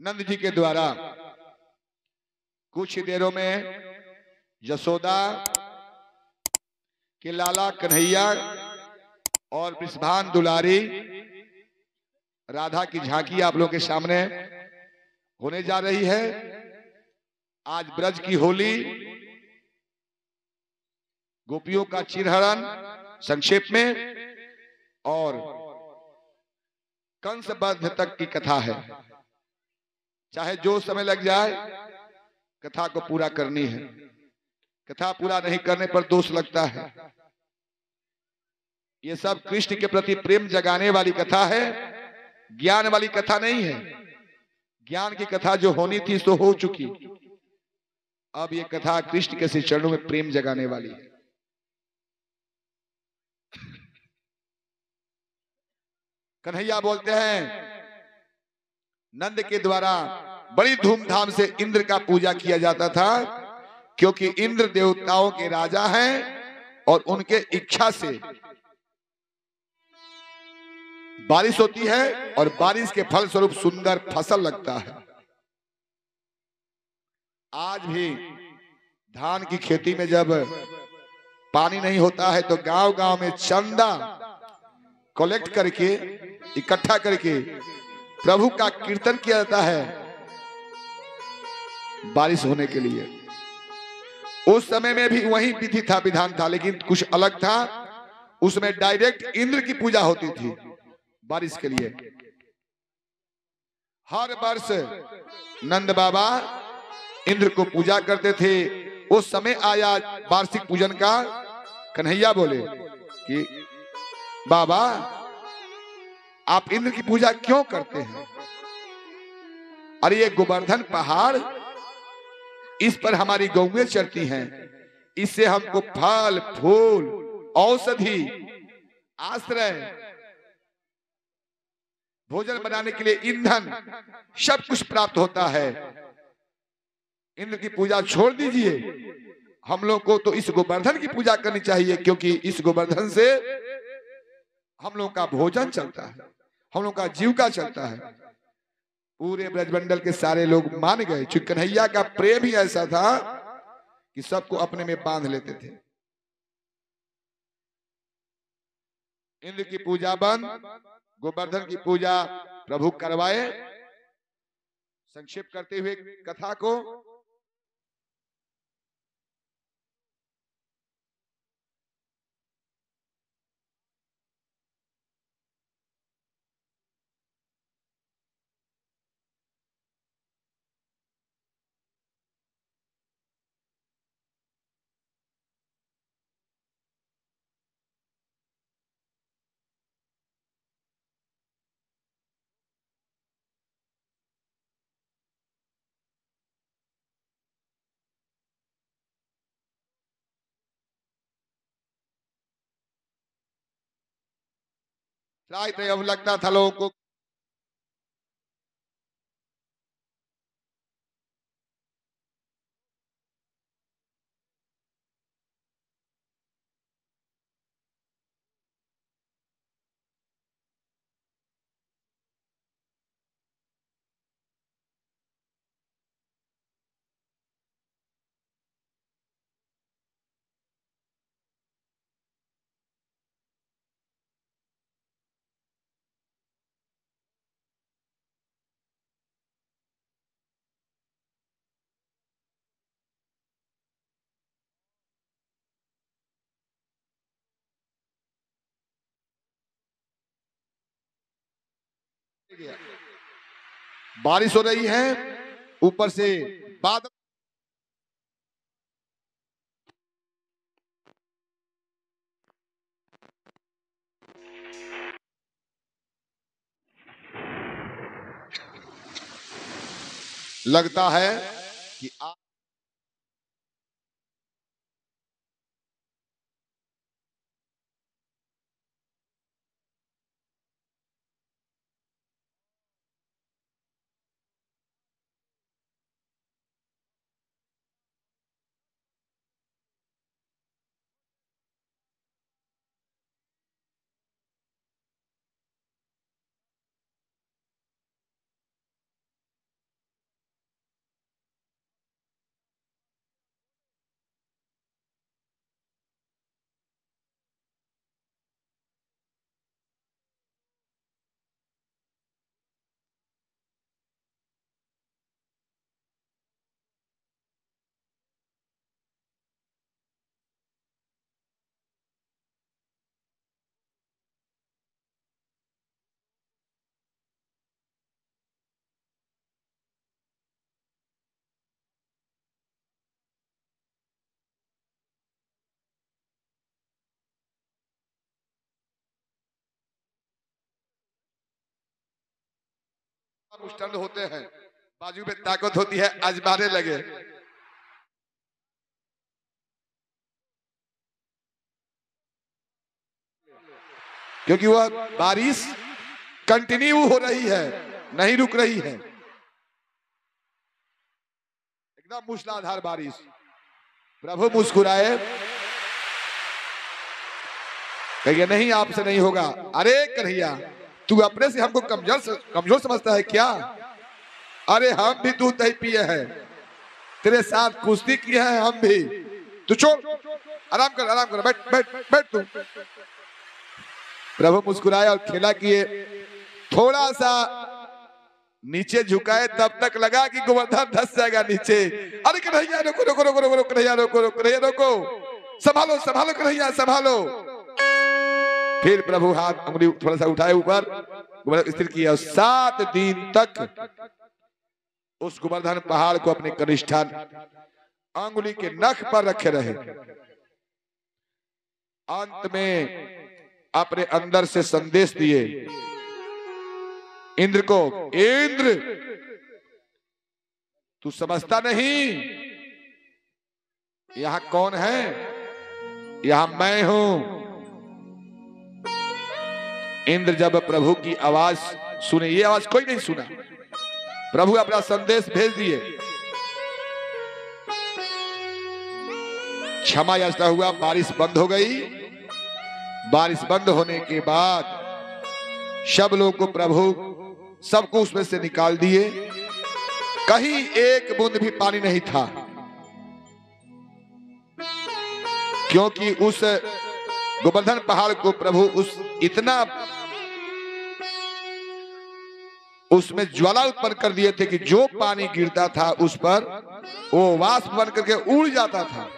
नंद जी के द्वारा कुछ ही देरों में यशोदा के लाला कन्हैया और वृषभान दुलारी राधा की झांकी आप लोगों के सामने होने जा रही है। आज ब्रज की होली, गोपियों का चिरहरण संक्षेप में और कंस वध तक की कथा है। चाहे जो समय लग जाए, कथा को पूरा करनी है। कथा पूरा नहीं करने पर दोष लगता है। ये सब कृष्ण के प्रति प्रेम जगाने वाली कथा है, ज्ञान वाली कथा नहीं है। ज्ञान की कथा जो होनी थी सो हो चुकी। अब ये कथा कृष्ण के श्री चरणों में प्रेम जगाने वाली है। कन्हैया बोलते हैं, नंद के द्वारा बड़ी धूमधाम से इंद्र का पूजा किया जाता था, क्योंकि इंद्र देवताओं के राजा हैं और उनके इच्छा से बारिश होती है और बारिश के फल स्वरूप सुंदर फसल लगता है। आज भी धान की खेती में जब पानी नहीं होता है तो गांव गांव में चंदा कलेक्ट करके, इकट्ठा करके प्रभु का कीर्तन किया जाता है बारिश होने के लिए। उस समय में भी वही विधि था, विधान था, लेकिन कुछ अलग था। उसमें डायरेक्ट इंद्र की पूजा होती थी बारिश के लिए। हर वर्ष नंद बाबा इंद्र को पूजा करते थे। उस समय आया वार्षिक पूजन का। कन्हैया बोले कि बाबा आप इंद्र की पूजा क्यों करते हैं? अरे ये गोवर्धन पहाड़, इस पर हमारी गौएं चढ़ती हैं, इससे हमको फल फूल, औषधि, आश्रय, भोजन बनाने के लिए ईंधन, सब कुछ प्राप्त होता है। इंद्र की पूजा छोड़ दीजिए, हम लोग को तो इस गोवर्धन की पूजा करनी चाहिए, क्योंकि इस गोवर्धन से हम लोग का भोजन चलता है, हम लोग का जीविका चलता है। पूरे ब्रजमंडल के सारे लोग मान गए। चूंकि कन्हैया का प्रेम ही ऐसा था कि सबको अपने में बांध लेते थे। इंद्र की पूजा बंद, गोवर्धन की पूजा प्रभु करवाए। संक्षेप करते हुए कथा को, अब लगता था लोगों को बारिश हो रही है, ऊपर से बादल लगता है कि मुष्टंड होते हैं, बाजू में ताकत होती है, आजमाने लगे। क्योंकि वह बारिश कंटिन्यू हो रही है, नहीं रुक रही है, एकदम मूसलाधार बारिश। प्रभु मुस्कुराए, कहिए नहीं आपसे नहीं होगा। अरे कन्हैया, तू अपने से हमको कमजोर समझता है क्या? अरे हम भी दूध नहीं पिए हैं, तेरे साथ कुश्ती की है हम भी। तू छोड़, आराम कर, बैठ बैठ बैठ तू। प्रभु मुस्कुराए और खेला किए, थोड़ा सा नीचे झुकाए, तब तक लगा कि गोवर्धन धंस जाएगा नीचे। अरे कन्हैया रोको रोको रोको रोको, कन्हैया रोको रोको, कन्हैया रोको, संभालो संभालो कन्हैया संभालो। फिर प्रभु हाथ उंगली थोड़ा सा उठाए ऊपर, स्थिर किया। 7 दिन तक उस गोवर्धन पहाड़ को अपने कनिष्ठान अंगुली के नख पर रखे रहे। अंत में अपने अंदर से संदेश दिए इंद्र को, इंद्र तू समझता नहीं यहां कौन है? यहां मैं हूं। इंद्र जब प्रभु की आवाज सुने, ये आवाज कोई नहीं सुना, प्रभु अपना संदेश भेज दिए। क्षमा याचना हुआ, बारिश बंद हो गई। बारिश बंद होने के बाद सब लोगों को प्रभु सबको उसमें से निकाल दिए। कहीं एक बूंद भी पानी नहीं था, क्योंकि उस गोवर्धन पहाड़ को प्रभु इतना उसमें ज्वाला उत्पन्न कर दिए थे कि जो पानी गिरता था उस पर वो वाष्प बन करके उड़ जाता था।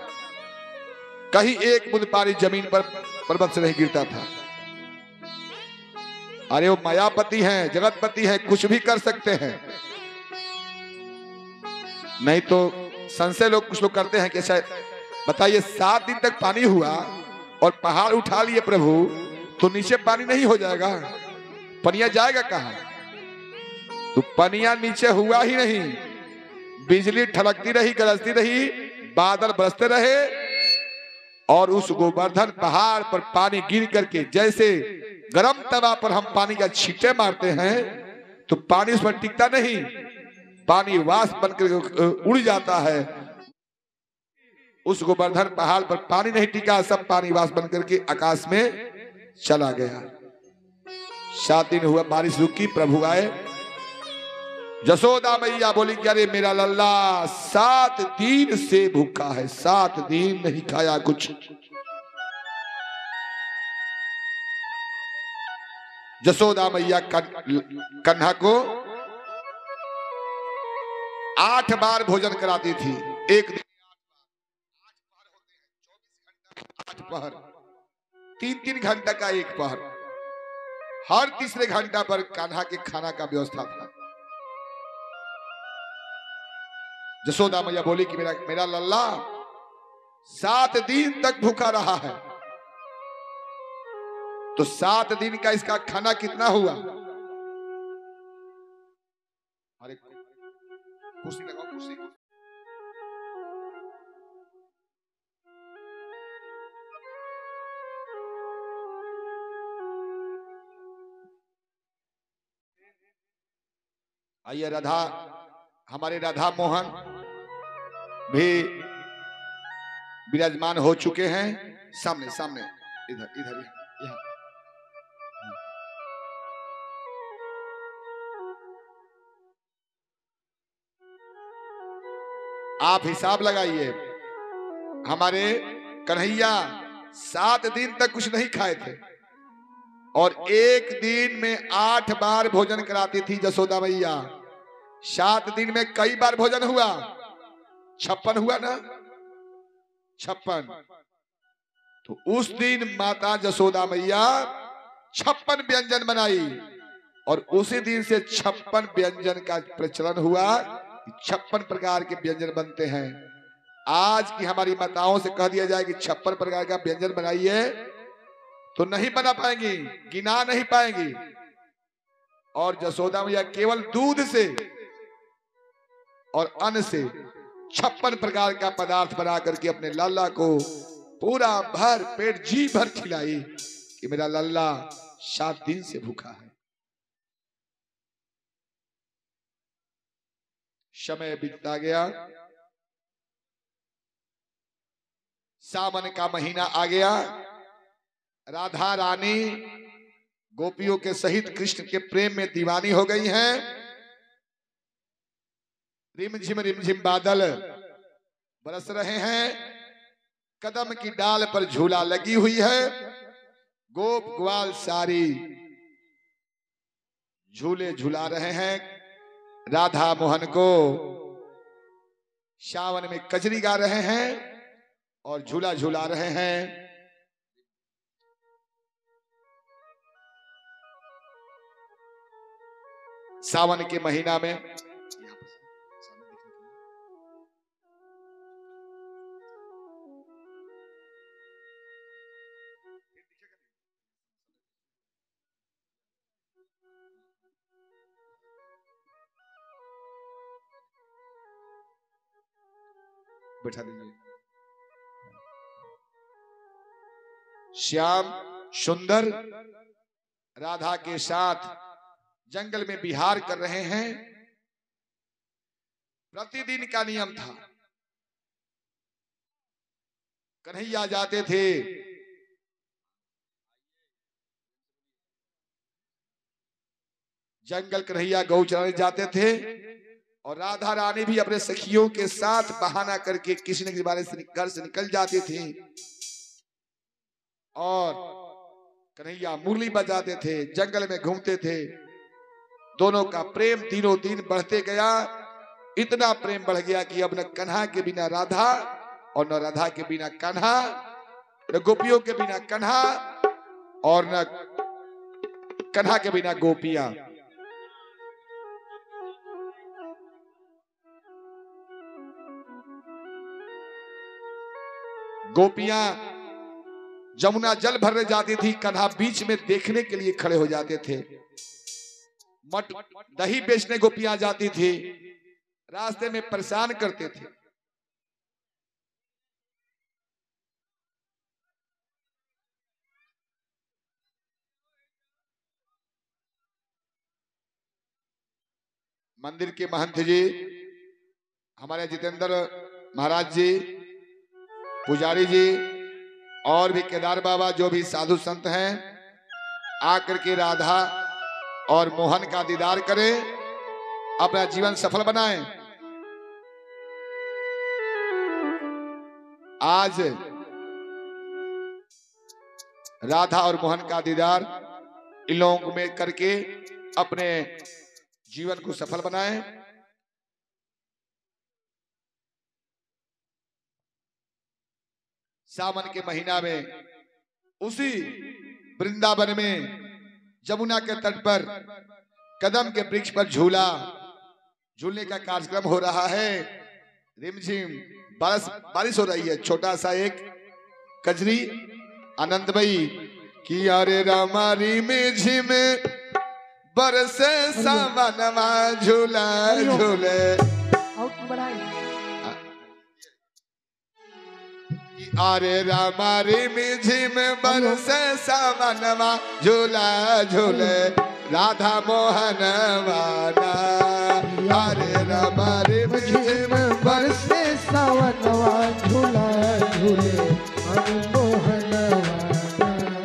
कहीं एक बूंद पानी जमीन पर पर्वत से नहीं गिरता था। अरे वो मायापति हैं, जगतपति हैं, कुछ भी कर सकते हैं। नहीं तो संशय लोग कुछ लोग करते हैं कि शायद बताइए 7 दिन तक पानी हुआ और पहाड़ उठा लिए प्रभु, तो नीचे पानी नहीं हो जाएगा? पनिया जाएगा कहां? तो पनिया नीचे हुआ ही नहीं, बिजली ठलकती रही, गरजती रही, बादल बरसते रहे और उस गोवर्धन पहाड़ पर पानी गिर करके जैसे गरम तवा पर हम पानी का छींटे मारते हैं तो पानी उस पर टिकता नहीं, पानी वाष्प बनकर उड़ जाता है। उस गोवर्धन पहाड़ पर पानी नहीं टिका, सब पानी वाष्प बनकर के आकाश में चला गया। 7 दिन हुआ, बारिश रुकी, प्रभु आए। जसोदा मैया बोली कि अरे मेरा लल्ला 7 दिन से भूखा है, 7 दिन नहीं खाया कुछ। जसोदा मैया कन्हा को 8 बार भोजन कराती थी। एक दिन 8 पहर, 3-3 घंटा का एक पहर, हर तीसरे घंटा पर कान्हा के खाना का व्यवस्था था। जसोदा मैया बोली कि मेरा लल्ला 7 दिन तक भूखा रहा है, तो 7 दिन का इसका खाना कितना हुआ? अरे कुर्सी लगाओ, कुर्सी। आइए, राधा, हमारे राधा मोहन भी विराजमान हो चुके हैं। सामने सामने, इधर इधर यहाँ। आप हिसाब लगाइए, हमारे कन्हैया 7 दिन तक कुछ नहीं खाए थे और एक दिन में 8 बार भोजन कराती थी जसोदा मैया। 7 दिन में कई बार भोजन हुआ? 56 हुआ ना, 56। तो उस दिन माता जसोदा मैया 56 व्यंजन बनाई और उसी दिन से 56 व्यंजन का प्रचलन हुआ। 56 प्रकार के व्यंजन बनते हैं। आज की हमारी माताओं से कह दिया जाए कि 56 प्रकार का व्यंजन बनाइए तो नहीं बना पाएंगी, गिना नहीं पाएंगी। और जसोदा मैया केवल दूध से और अन्न से 56 प्रकार का पदार्थ बना करके अपने लल्ला को पूरा भर पेट जी भर खिलाई कि मेरा लल्ला 7 दिन से भूखा है। समय बीतता गया, सावन का महीना आ गया। राधा रानी गोपियों के सहित कृष्ण के प्रेम में दीवानी हो गई हैं। रिमझिम बादल बरस रहे हैं, कदम की डाल पर झूला लगी हुई है, गोप ग्वाल सारी झूले झूला रहे हैं। राधा मोहन को सावन में कजरी गा रहे हैं और झूला झूला रहे हैं। सावन के महीना में बैठा दीजिए। श्याम सुंदर राधा के साथ जंगल में विहार कर रहे हैं। प्रतिदिन का नियम था, कन्हैया जाते थे जंगल, कन्हैया गौ चराने जाते थे और राधा रानी भी अपने सखियों के साथ बहाना करके किसी न किसी बारे से घर से निकल जाती थी और कन्हैया मुरली बजाते थे, जंगल में घूमते थे। दोनों का प्रेम दिनों दिन बढ़ते गया। इतना प्रेम बढ़ गया कि अब न कन्हा के बिना राधा और न राधा के बिना कन्हा, न गोपियों के बिना कन्हा और न कन्हा के बिना गोपियां। गोपियां जमुना जल भरने जाती थी, कन्हा बीच में देखने के लिए खड़े हो जाते थे। मट दही बेचने गोपियां जाती थी, रास्ते में परेशान करते थे। मंदिर के महंत जी, हमारे जितेंद्र महाराज जी, पुजारी जी और भी केदार बाबा, जो भी साधु संत हैं, आकर के राधा और मोहन का दीदार करें, अपना जीवन सफल बनाएं। आज राधा और मोहन का दीदार इन लोगों में करके अपने जीवन को सफल बनाएं। सावन के महीना में उसी वृंदावन में जमुना के तट पर कदम के वृक्ष पर झूलने का कार्यक्रम हो रहा है। रिमझिम बारिश हो रही है। छोटा सा एक कजरी आनंदमयी की अरे रामा रिमझिम बरसे सावनवा झूला झूले, अरे रामा रिमझिम बरसे सावनवा झूला झूले, राधा मोहन वाना। अरे रामा रिमझिम बरसे सावनवा झूला झूले, मोहन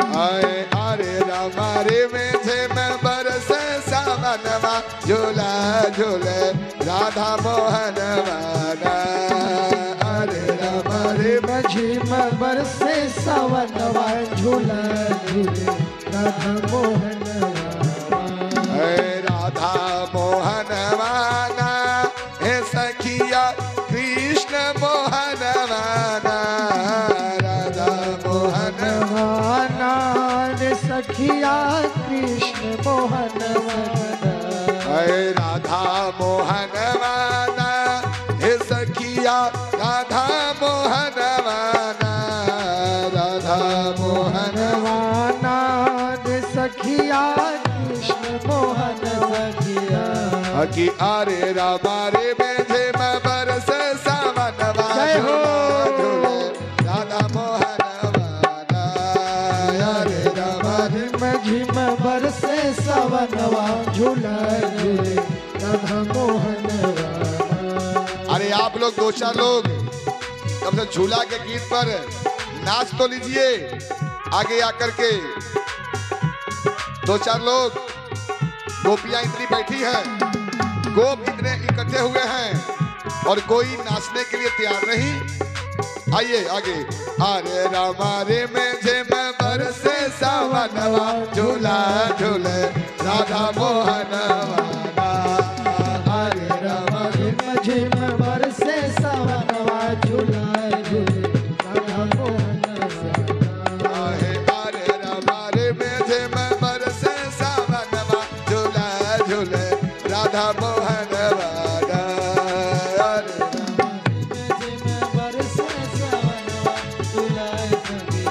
वाना। अरे रामा रिमझिम बरसे सावनवा झूला झूले, राधा मोहन वाना। रिमझिम बरसे सावनवा झूला झूले, राधा मोहन वाना। राधा मोहन वाना हे सखिया कृष्ण मोहन वाना। राधा मोहन वाना रे सखिया कृष्ण मोहन वाना। राधा मोहन वाना हे सखिया राधा मोहन वाना। राधा मोहन वाना रे सखिया कि अरे रामा रे मेघे में बरसे सावनवा जय हो। झूला झूले राधा मोहन वाला। अरे रामा रे झिम बरसे सवनवा झूला झूले राधा मोहन वाला। अरे आप लोग दो चार लोग कब से झूला के गीत पर नाच तो लीजिए आगे आकर के। दो चार लोग, गोपियां इतनी बैठी हैं, गोप इतने इकट्ठे हुए हैं और कोई नाचने के लिए तैयार नहीं। आइए आगे। अरे रामा रे मेघे में बरसे सावनवा झूला झूले राधा मोहन वाला। अरे रामा रे झिम बरसे सवनवा झूला झूले राधा मोहन वाला। अरे रामा रे मेघे में बरसे सावनवा झूला झूले राधा मोहन वाला। अरे झिम बरसे सवनवा झूला झूले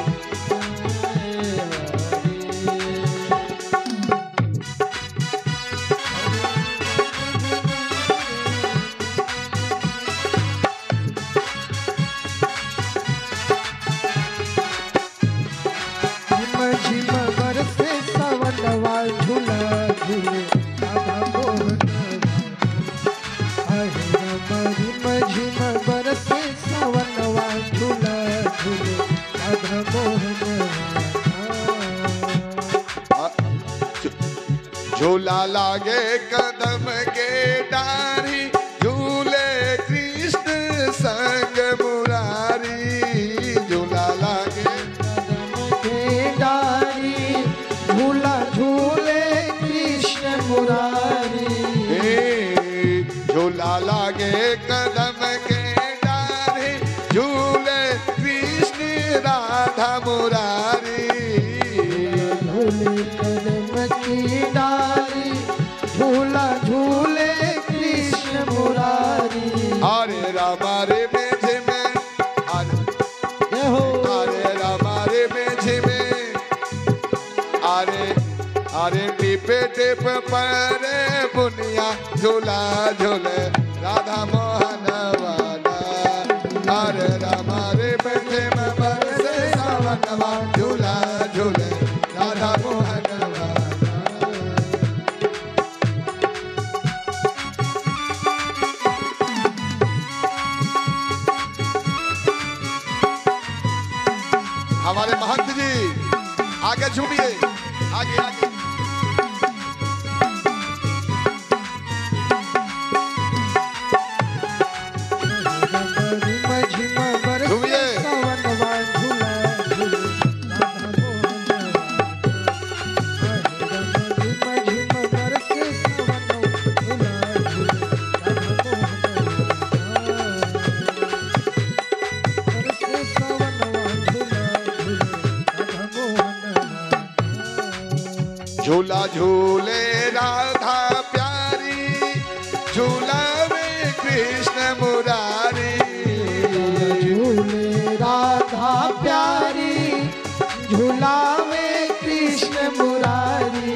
झिम बरसे सवनवा झूला झूले राधा मोहन झिम बरसे सवनवा झूला झूले राधा मोहन झूला लागे कदम के डारी झूले कृष्ण संग मुरारी। झूला लागे के डारी झूला झूले कृष्ण मुरारी। झूला लागे कदम के डारी झूले कृष्ण राधा मुरारी। झूले कदम की डाली झूला झूले कृष्ण मुरारी। अरे रामा रे मेघे में जय हो। अरे रामा रे मेघे में अरे टिपे टिप पर बुनिया झूला झूले राधा मोहन वाला। अरे रामा रे मेघे में बरसे सावनवा झूला झूले राधा मोहन वाला। हमारे महंत जी आगे झूमिए, आगे आगे। झिम बरसे झूमिए। सवनवा झूला झूले राधा मोहन वाला। झिम बरसे सवनवा झूला झूले राधा झूला झूले राधा प्यारी झूला में कृष्ण मुरारी। झूले राधा प्यारी झूला में कृष्ण मुरारी।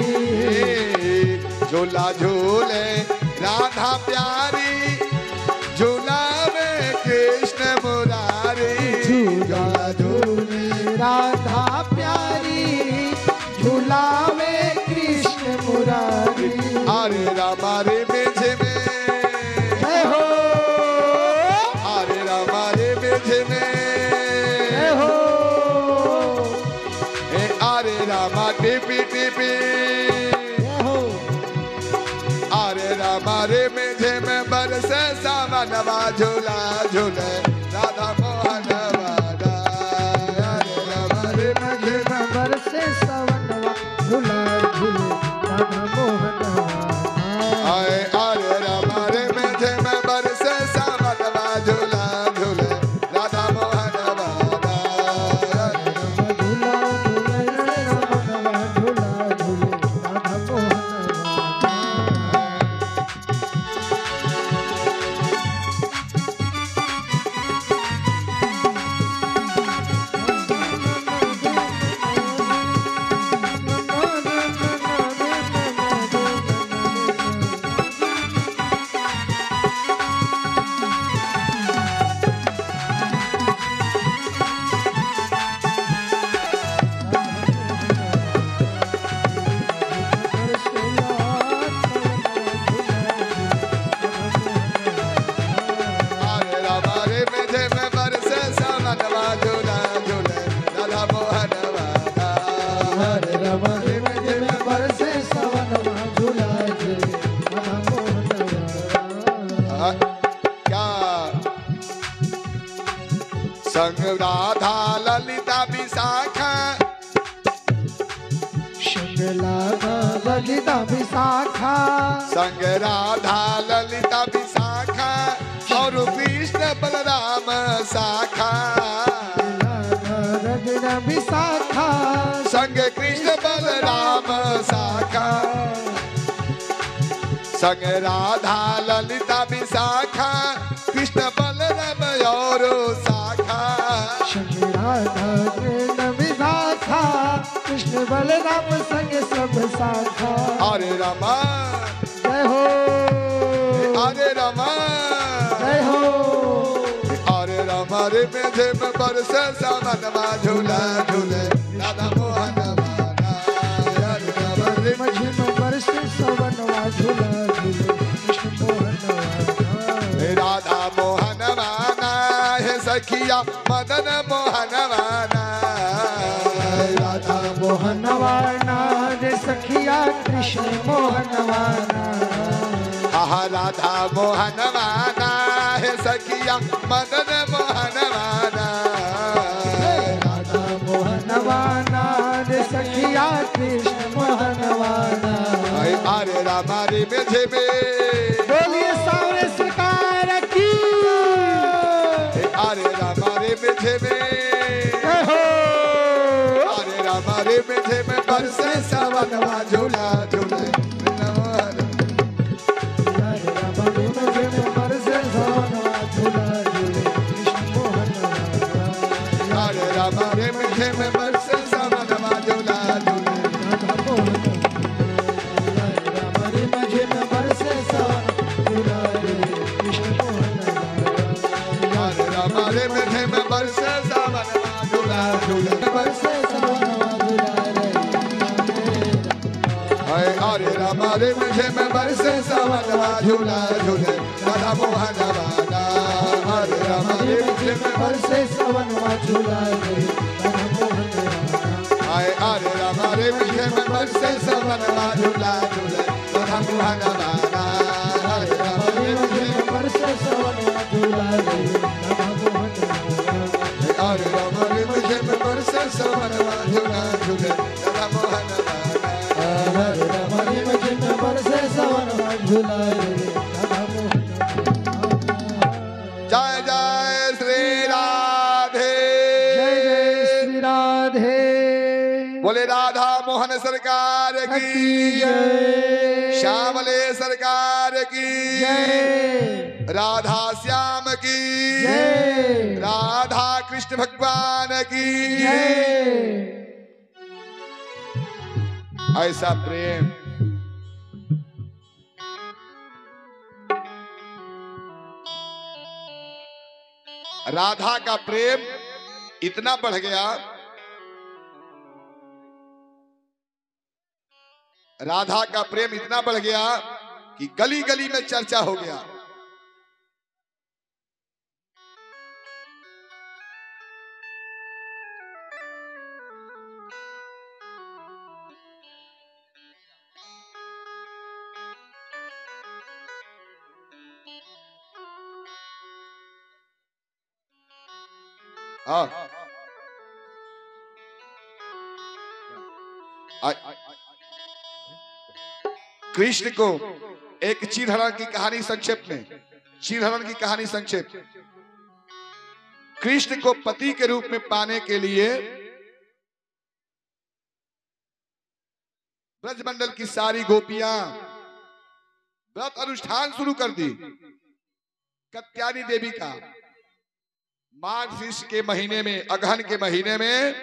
झूला झूले राधा प्यारी झूला में कृष्ण मुरारी। झूला झूले राधा प्यारी झूला में कृष्ण मुरारी। अरे रामा रे मेघे में जय हो। अरे रामा रे मेघे में जय हो। अरे रामा टिपी टिपी। जय हो। अरे रामा रे मेघे में बरसे सावनवा झूला झूले राधा मोहन वाला। अरे रामा रे मेघे में बरसे सवनवा झूला झूले राधा मोहन वाला। अरे रामा रे मेघे में बरसे सावनवा झूला झूले राधा मोहन वाला। झूला झूले सवनवा झूला झूले राधा मोहन वाला। राधा ललिता विशाखा संग राधा ललिता विशाखा संग राधा ललिता विशाखा और कृष्ण बलराम शाखा राधा विशाखा संग कृष्ण बलराम शाखा संग राधा ललिता विशाखा कृष्ण बलराम और शाखा संग राधा कृष्ण विशाखा कृष्ण बलराम संग सब शाखा। हरे रमा जय हो हरे रमा जय हो हरे रमा रे मेघे में बरसे सावनवा झूला झूले राधा मोहन माना हरे रमा रे मझी में बरसे सवनवा झूला झूले कृष्ण मोहन वाला। राधा मोहन माना है सखिया मदन मोहन माना राधा मोहन वाला रे सखिया कृष्ण मोहन वाला। आहा राधा मोहन माना है सखिया मदन मोहन माना राधा मोहन वाला रे सखिया कृष्ण मोहन वाला। अरे रामा रे मेझे में बोलिए सावरे सरकार की। अरे रामा रे मेझे में अरे रामा रे मेझे में बरसे सावनवा झूला झूले अरे रामा रे मेझे में बरसे सावनवा झूला झूले अरे रामा रे मेझे में बरसे सावनवा झूला झूले अरे रामा रे मेझे में बरसे सावनवा झूला झूले राधा मोहन वाला अरे रामा रे मेझे में बरसे सवनवा झूला राधा मोहन वाला। अरे रामा रे मेझे में बरसे सावनवा झूला झूले राधा मोहन वाला अरे रामा रे मेझे में बरसे सवनवा झूला राधा मोहन वाला। अरे रामा रे मेझे में बरसे सावनवा झूला झूले राधा मोहन वाला हरे राम हरे मझे में बरसे सवनवा झूला राधा मोहन वाला। जय जय श्री राधे जय जय श्री राधे बोले राधा मोहन सरकार की जय श्यामले सरकार की जय राधा श्याम की जय राधा कृष्ण भगवान की जय। ऐसा प्रेम राधा का प्रेम इतना बढ़ गया राधा का प्रेम इतना बढ़ गया कि गली गली में चर्चा हो गया। हाँ कृष्ण को एक चीरहरण की कहानी संक्षेप में चीरहरण की कहानी संक्षेप कृष्ण को पति के रूप में पाने के लिए ब्रजमंडल की सारी गोपियां व्रत अनुष्ठान शुरू कर दी। कत्यानी देवी का माघ शीर्ष के महीने में अगहन के महीने में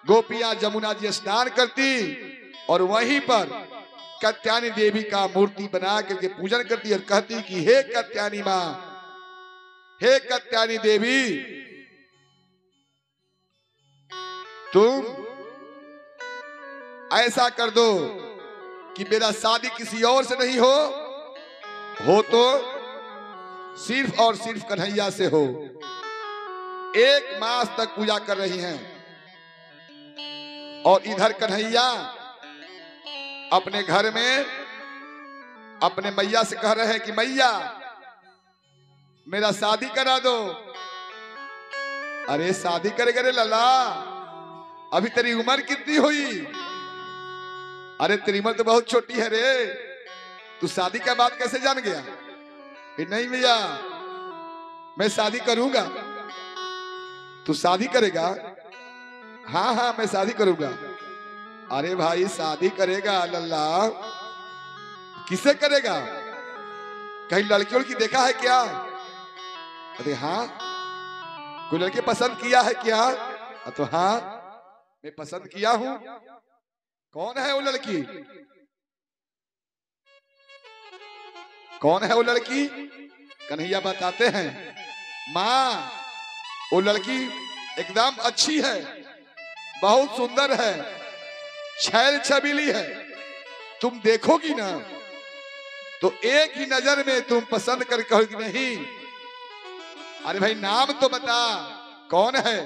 गोपियां जमुना जी स्नान करती और वहीं पर कत्यानी देवी का मूर्ति बना करके पूजन करती और कहती कि हे कत्यानी मां, हे कत्यानी देवी, तुम ऐसा कर दो कि मेरा शादी किसी और से नहीं हो तो सिर्फ और सिर्फ कन्हैया से हो। 1 मास तक पूजा कर रही हैं और इधर कन्हैया अपने घर में अपने मैया से कह रहे हैं कि मैया मेरा शादी करा दो। अरे शादी करेगा रे लला, अभी तेरी उम्र कितनी हुई? अरे तेरी उम्र तो बहुत छोटी है रे, तू शादी का बात कैसे जान गया? नहीं भैया मैं शादी करूंगा। तू शादी करेगा? हाँ हाँ मैं शादी करूंगा। अरे भाई शादी करेगा लल्ला, किसे करेगा? कहीं लड़की उड़की देखा है क्या? अरे हाँ कोई लड़की पसंद किया है क्या? तो हाँ मैं पसंद किया हूं। कौन है वो लड़की? कौन है वो लड़की? कन्हैया बताते हैं, माँ वो लड़की एकदम अच्छी है, बहुत सुंदर है, छैल छबीली है। तुम देखोगी ना तो एक ही नजर में तुम पसंद कर कहोगी नहीं। अरे भाई नाम तो बता, कौन है?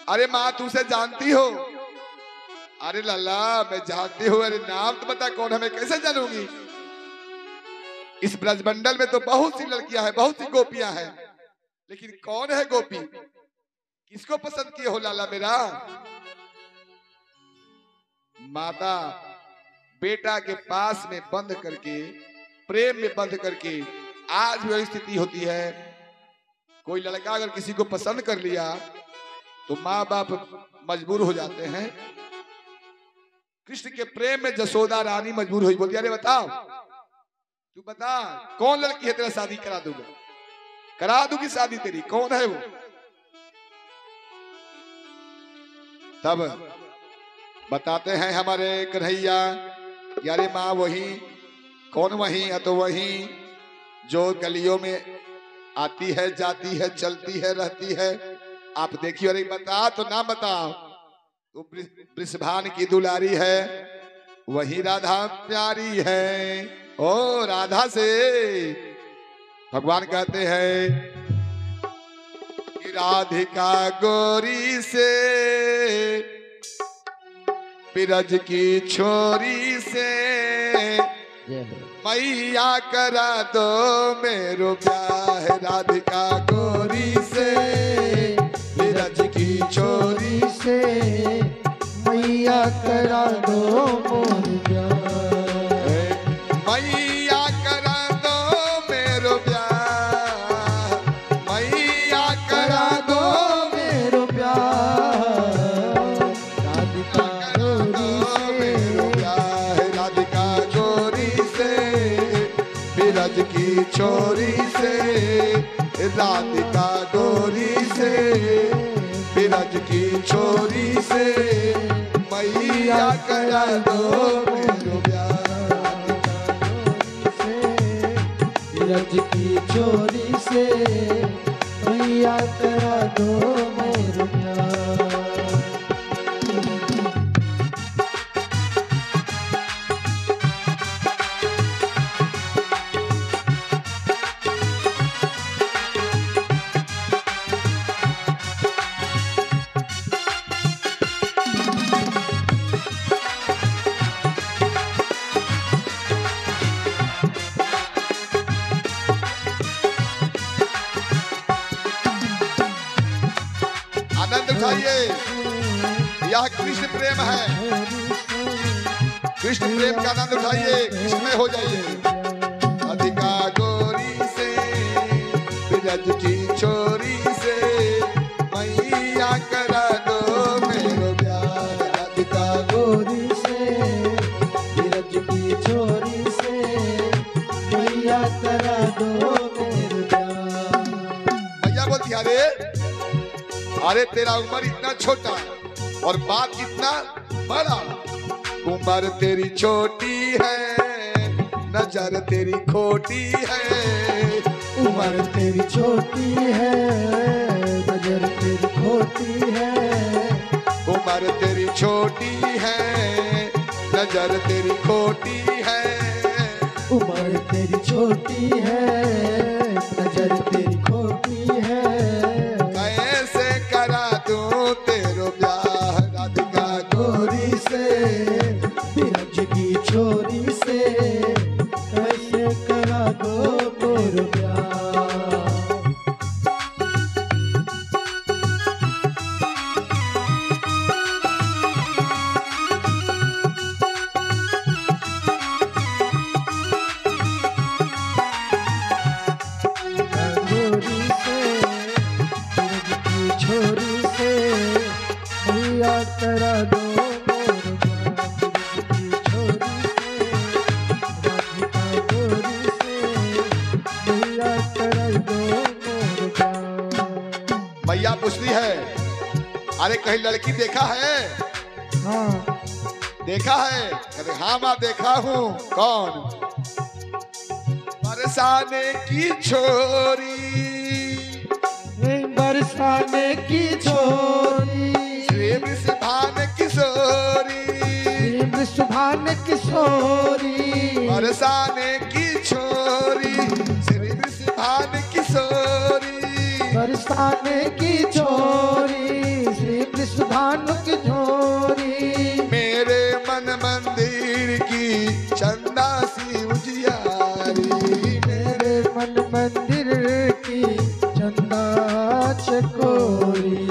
अरे माँ तू उसे जानती हो? अरे लल्ला मैं जानती हूँ। अरे नाम तो बता कौन है, मैं कैसे जानूंगी? इस ब्रजमंडल में तो बहुत सी लड़कियां हैं, बहुत सी गोपियां हैं, लेकिन कौन है गोपी? किसको पसंद किए हो लाला मेरा? माता बेटा के पास में बंद करके, प्रेम में बंद करके, आज भी वही स्थिति होती है। कोई लड़का अगर किसी को पसंद कर लिया तो माँ बाप मजबूर हो जाते हैं। कृष्ण के प्रेम में जसोदा रानी मजबूर हुई, बोलती अरे बताओ तू बता कौन लड़की है, तेरा शादी करा दूंगा, करा दूंगी शादी तेरी, कौन है वो? तब बताते हैं हमारे कन्हैया, यारे माँ वही। कौन वही? तो वही जो गलियों में आती है, जाती है, चलती है, रहती है। आप देखिए। अरे बता तो ना बताओ। तो वृषभान की दुलारी है, वही राधा प्यारी है। ओ राधा से भगवान कहते हैं कि राधिका गोरी से, बिरज की छोरी से, मैया करा दो मेरो ब्याह। राधिका गोरी से, बिरज की छोरी से, मैया करा दो मोर ब्याह। मैया करा दो मेरो ब्याह, मैया करा दो मेरो ब्याह। राधिका मेरो ब्याह। राधिका गोरी से, बिरज की छोरी से, राधिका गोरी से, बिरज की छोरी से, मैया करा दो मेरो ब्याह। बिरज की छोरी से, मैया करा दो मेरो ब्याह। आनंद उठाइए, यह कृष्ण प्रेम है। कृष्ण प्रेम का आनंद उठाइए, कृष्ण में हो जाइए। राधिका गोरी से, बिरज की छोरी से, मैया करा दो मेरो ब्याह। राधिका गोरी से, बिरज की छोरी से, मैया करा दो मेरो ब्याह। भैया बोलती अरे अरे तेरा उम्र इतना छोटा और बात इतना बड़ा। उम्र तेरी छोटी है, नजर तेरी खोटी है। उम्र तेरी छोटी है, नजर तेरी खोटी है। उम्र तेरी छोटी है, नजर तेरी खोटी है। उम्र तेरी छोटी है, नजर तेरी खोटी है। कैसे करा दूं तेरो ब्याह। राधिका गोरी से, बिरज की छोरी से, कैसे करा दो मेरो ब्याह। दो मोर प्यार। मैया पूछती है, अरे कहीं लड़की देखा है? हाँ देखा है? कहते हाँ माँ देखा हूँ। कौन? बरसाने की छोरी, बरसाने की छोरी, श्री वृषभान किशोरी, वृषभान किशोरी, बरसाने की छोरी, श्री वृषभान किशोरी, बरसाने की छोरी, श्री वृषभान किशोरी, मेरे मन मंदिर की चंदा सी उजियारी, मेरे मन मंदिर की चंदा चकोरी,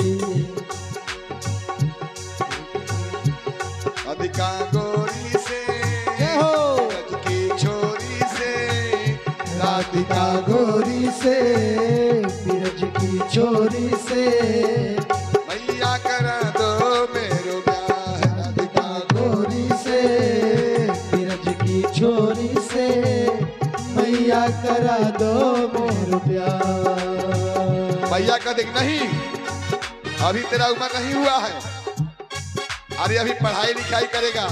अधिका गोरी से जय हो। ब्रज की छोरी से, राधिका गोरी से, बिरज की छोरी से, मैया करा दो मेरो ब्याह, राधिका गोरी से, बिरज की छोरी से, मैया करा दो मोर प्यार। मैया का देख नहीं, अभी तेरा उम्र नहीं हुआ है, अरे अभी पढ़ाई लिखाई करेगा,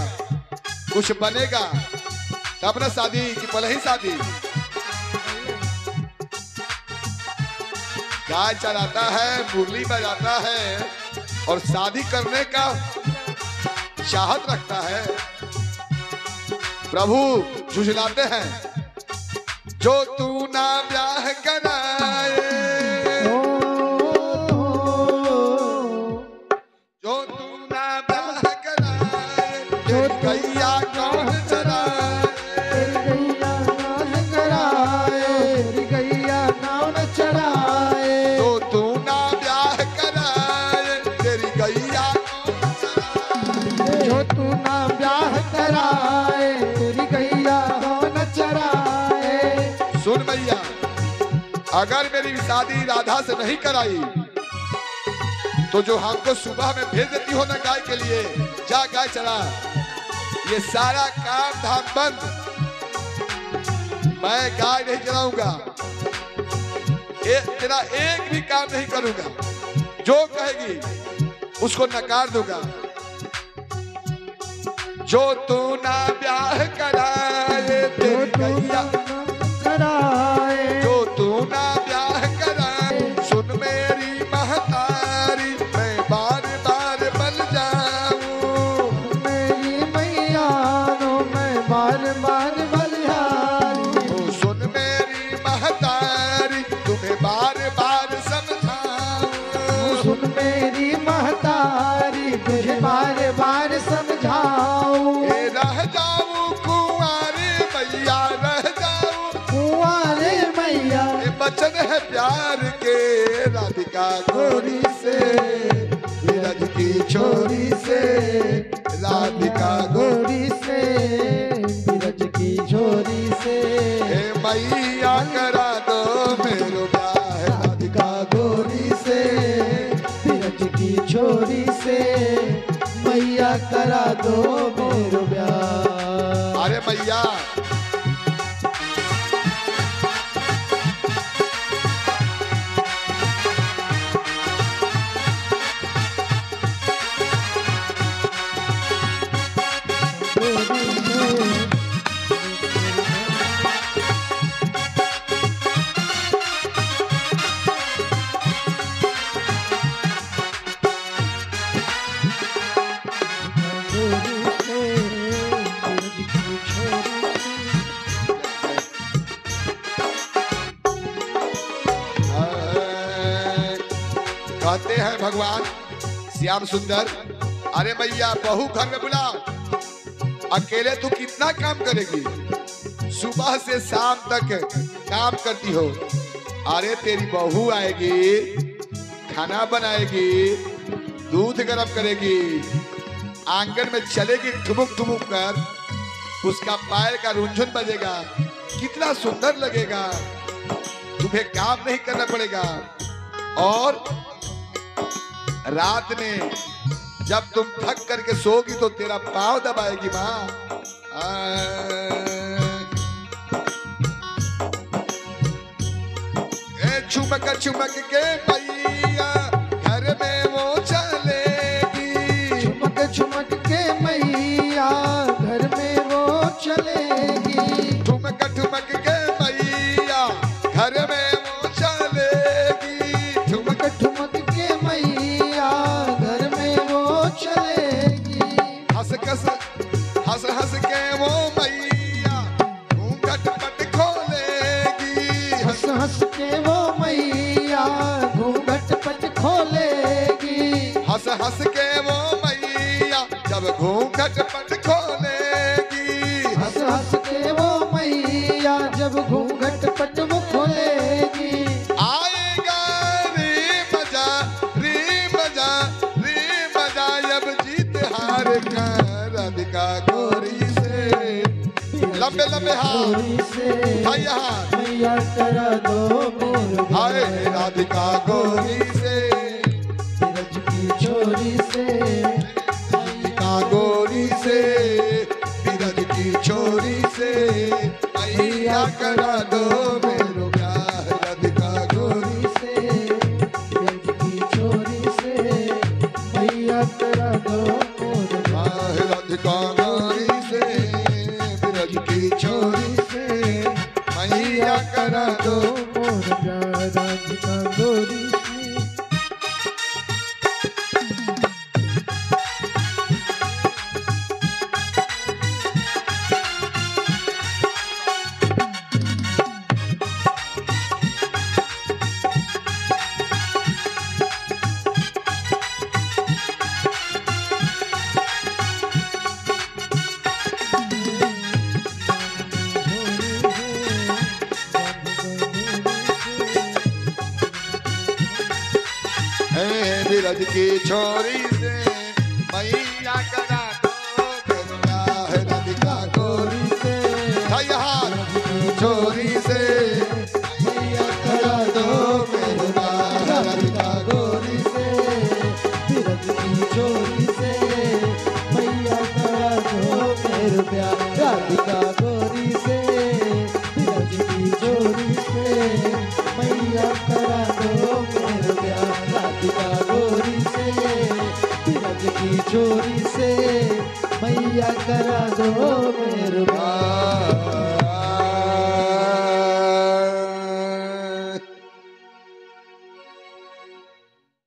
कुछ बनेगा तब ना शादी, कि पहले ही शादी। गाय चलाता है, मुरली बजाता है और शादी करने का चाहत रखता है। प्रभु झुझलाते हैं, जो तू ना ब्याह कराए, जो तू ना ब्याह कराए, तेरी गैया कौन चराए, गैया नान कराए, गैया नान चराए, जो तू ना ब्याह कराए, तेरी गैया कौन चराए, जो तू ना ब्याह कराए, तेरी गैया कौन चराए। सुन मैया, अगर मेरी शादी राधा से नहीं कराई तो जो हमको सुबह में भेज देती हो ना गाय के लिए, जा गाय चला, ये सारा काम धाम बंद, मैं गाय नहीं चलाऊंगा, तेरा एक भी काम नहीं करूंगा, जो कहेगी उसको नकार दूंगा। जो तू ना ब्याह कराए, तेरी गैया कराए, जो तू ना ब्याह कराए, सुन मेरी महतारी, मैं बार बार बल जाऊं, मेरी मैया नो मैं बार बार बलिहारी, ओ सुन मेरी महतारी, तुम्हें बार बार समझाऊं, सुन मेरी महतारी, तुझे बार बार समझाऊं, ए रह जाऊं कुंवारी मैया, रह जाऊं कुंवारे मैया, ये बचन है प्यार के, राधिका गोरी से, विरज की छोरी से, राधिका गोरी गोरी से, बिरज की छोरी से, हे मैया करा दो मेरो ब्याह, राधिका गोरी से, बिरज की छोरी से, मैया करा दो मेरो ब्याह। अरे मैया, कहते हैं भगवान श्याम सुंदर, अरे मैया बहू घर में बुला, अकेले तू कितना काम करेगी, सुबह से शाम तक काम करती हो, अरे तेरी बहू आएगी, खाना बनाएगी, दूध गर्म करेगी, आंगन में चलेगी ठुमुक ठुमुक कर, उसका पैर का रुंझुन बजेगा, कितना सुंदर लगेगा, तुम्हें काम नहीं करना पड़ेगा। और रात में जब तुम थक करके सोगी तो तेरा पाँव दबाएगी माँ। ए चुमक चुमक के मैया घर में वो चलेगी। चुमक चुमक के मैया घर में वो चलेगी। ठुमक ठुमक के मैया घर में वो चलेगी। ठुमक ठुमक के मैया घर में वो चलेगी। हंस हंस के वो मैया घूंघट पट खोलेगी। हंस हंस के वो मैया घूंघट पट खोलेगी। हंस हंस के वो मैया जब घूंघट पट खोलेगी। हंस हंस के वो मैया जब घूंघट पट वो खोलेगी। आएगा रे मजा अब जीत हार का राधिका गोरी से। लंबे लंबे हाथ हाय हाथ मैया करा दो मेरे हाय राधिका गोरी से। ब्रज की छोरी से राधिका गोरी से बीरज की छोरी से मैया करा दो मेरो प्यार राधिका गोरी से। ब्रज की छोरी से मैया करा दो मेरे प्यार राधिका गोरी से बीरज की छोरी से मैया करा दो। मोर प्यार राधिका गोरी से। बीरज की छोरी से मैया करा दो मेरो प्यार राधिका गोरी से। हाय हाथ छोरी से मैया करा दो मेरो प्यार राधिका गोरी से। ब्रज की छोरी से मैया करा दो मेरे प्यार राधिका गोरी से। ब्रज की छोरी से मैया करा दो मेरे प्यार राधिका गोरी से। ब्रज की छोरी से मैया करा दो मेरे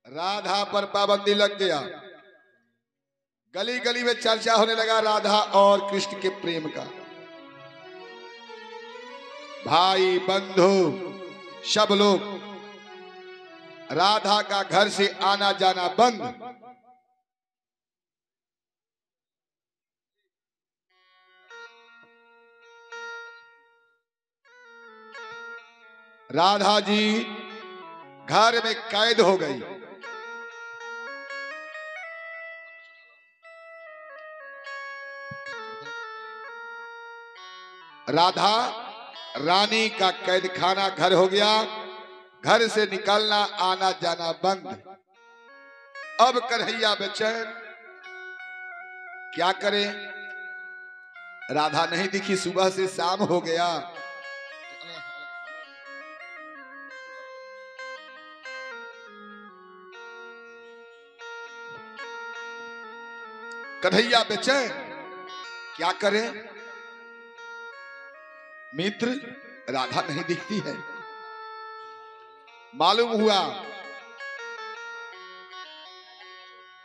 राधा पर पाबंदी लग गया। गली गली में चर्चा होने लगा राधा और कृष्ण के प्रेम का। भाई बंधु सब लोग राधा का घर से आना जाना बंद। राधा जी घर में कैद हो गई। राधा रानी का कैद खाना घर हो गया। घर से निकलना आना जाना बंद। अब कन्हैया बेचैन क्या करे। राधा नहीं दिखी, सुबह से शाम हो गया। कन्हैया बेचैन क्या करे। मित्र राधा नहीं दिखती है। मालूम हुआ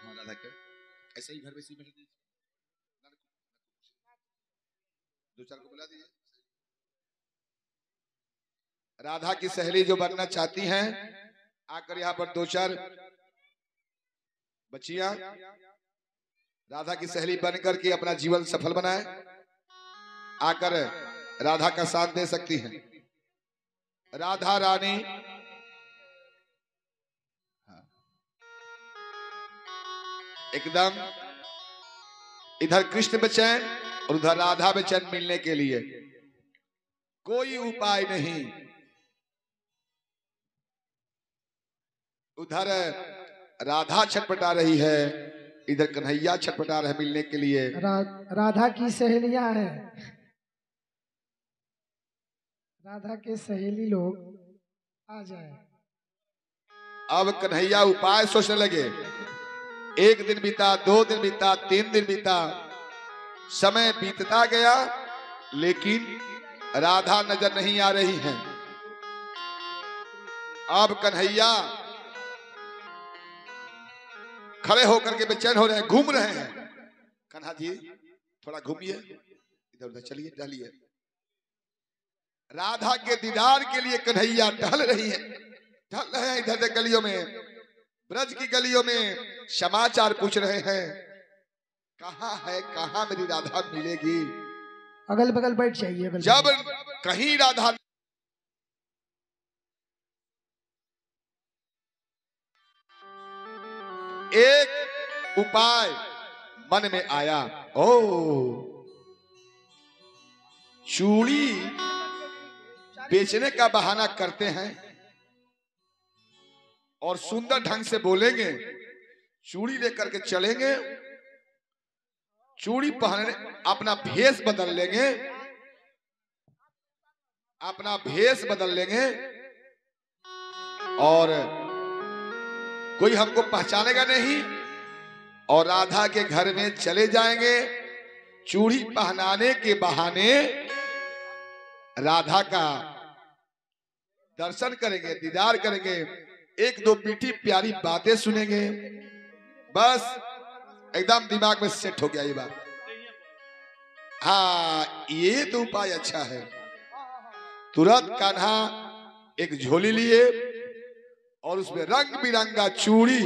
राधा क्या ऐसे ही घर में सी बैठ दो चार को बुला दीजिए। राधा की सहेली जो बनना चाहती हैं आकर यहाँ पर दो चार बच्चियां राधा की सहेली बनकर के अपना जीवन सफल बनाए, आकर राधा का साथ दे सकती हैं। राधा रानी एकदम इधर कृष्ण बेचैन और उधर राधा बेचैन मिलने के लिए कोई उपाय नहीं। उधर राधा छटपटा रही है, इधर कन्हैया छटपटा रहे मिलने के लिए। राधा की सहेलियां हैं। राधा के सहेली लोग आ जाए। अब कन्हैया उपाय सोचने लगे। एक दिन बीता, 2 दिन बीता, 3 दिन बीता, समय बीतता गया, लेकिन राधा नजर नहीं आ रही हैं। अब कन्हैया खड़े होकर के बेचैन हो रहे हैं, घूम रहे हैं। कन्हा जी थोड़ा घूमिए, इधर उधर चलिए, टहलिए। राधा के दीदार के लिए कन्हैया टहल रही है, टहल रहे हैं इधर उधर गलियों में, ब्रज की गलियों में समाचार पूछ रहे हैं, कहाँ है, कहाँ मेरी राधा मिलेगी। अगल बगल बैठ जाइए। जब कहीं राधा एक उपाय मन में आया, ओ चूड़ी बेचने का बहाना करते हैं और सुंदर ढंग से बोलेंगे, चूड़ी लेकर के चलेंगे, चूड़ी पहनने, अपना भेष बदल लेंगे, अपना भेष बदल लेंगे और कोई हमको पहचानेगा नहीं, और राधा के घर में चले जाएंगे। चूड़ी पहनाने के बहाने राधा का दर्शन करेंगे, दीदार करेंगे, 1-2 मीठी प्यारी बातें सुनेंगे। बस एकदम दिमाग में सेट हो गया ये बात। हाँ, ये तो उपाय अच्छा है। तुरंत कान्हा एक झोली लिए और उसमें रंग बिरंगा चूड़ी,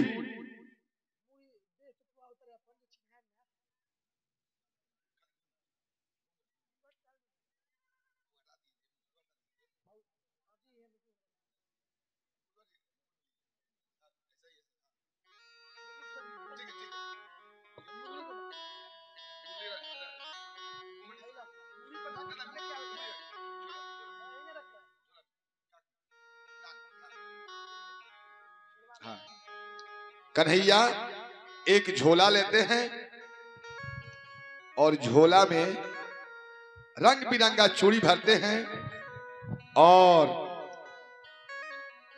हाँ, कन्हैया एक झोला लेते हैं और झोला में रंग बिरंगा चूड़ी भरते हैं, और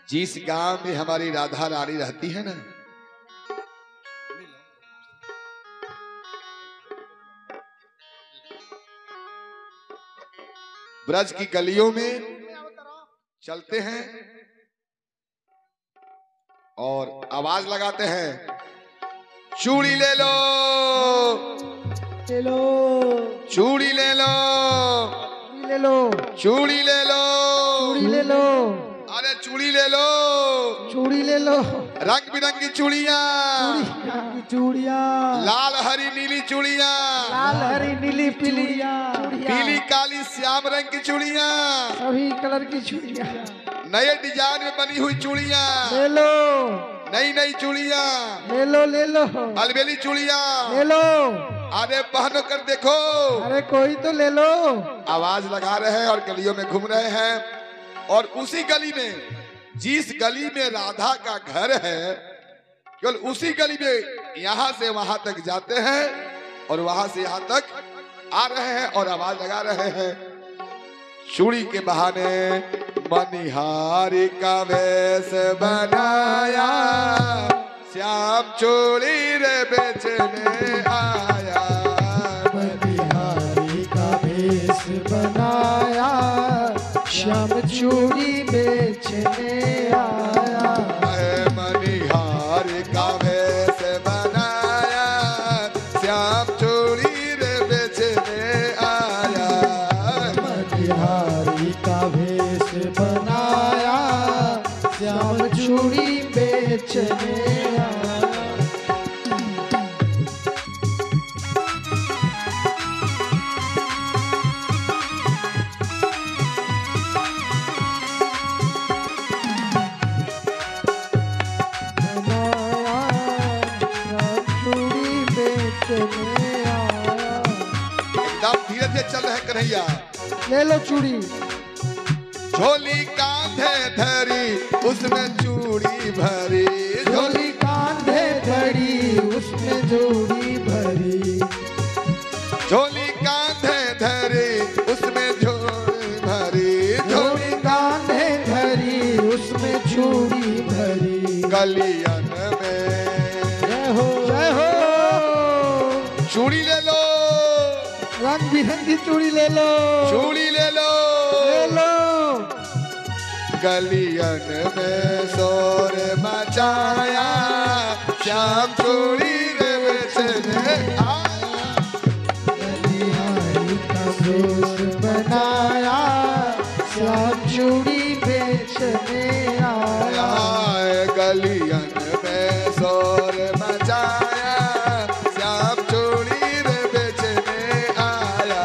जिस गांव में हमारी राधा रानी रहती है ना, ब्रज की गलियों में चलते हैं और आवाज लगाते हैं, चूड़ी ले लो, ले लो, चूड़ी ले लो, ले लो, चूड़ी ले लो, चूड़ी ले लो, अरे चूड़ी ले लो, चूड़ी ले लो, रंग बिरंगी चूड़ियां, चूड़ियां, लाल हरी नीली चूड़ियां, लाल हरी नीली पीलियां, पीली काली श्याम रंग की चूड़ियां, सभी कलर की चूड़ियां, नए डिजाइन में बनी हुई चूड़ियां, ले लो, नई नई चूड़ियां, ले लो, ले लो, अलबेली चूड़ियां, ले लो, अरे पहन कर देखो, अरे कोई तो ले लो। आवाज लगा रहे हैं और गलियों में घूम रहे हैं। और उसी गली में, जिस गली में राधा का घर है, केवल उसी गली में यहां से वहां तक जाते हैं और वहां से यहां तक आ रहे हैं और आवाज लगा रहे हैं, चूड़ी के बहाने मनिहारी का वेश बनाया, श्याम चूड़ी रे बेचने आया, मनिहारी का वेश बनाया, श्याम चूड़ी बेचने आया, मनिहारी का वेश बनाया, श्याम चूड़ी रे बेचने आया, मनिहारी का वेश बनाया, श्याम चूड़ी बेचने आया। एकदम धीरे धीरे चल रहे कन्हैया, ले लो चूड़ी, झोली कांधे धरी उसमें चूड़ी भरी, झोली कांधे धरी उसमें चूड़ी भरी, झोली कांधे धरी उसमें झोली भरी, झोली कांधे धरी उसमें चूड़ी भरी। गलियन में जय हो जय हो। चूड़ी ले लो, रंग बिरंगी चूड़ी ले लो, चूड़ी ले लो, ले लो। गलियन में शोर मचाया, श्याम चूड़ी रे बेचने आया। गलियारी का भेष बनाया, श्याम चूड़ी बेचने आया। गलियन में शोर मचाया, श्याम चूड़ी रे बेचने आया।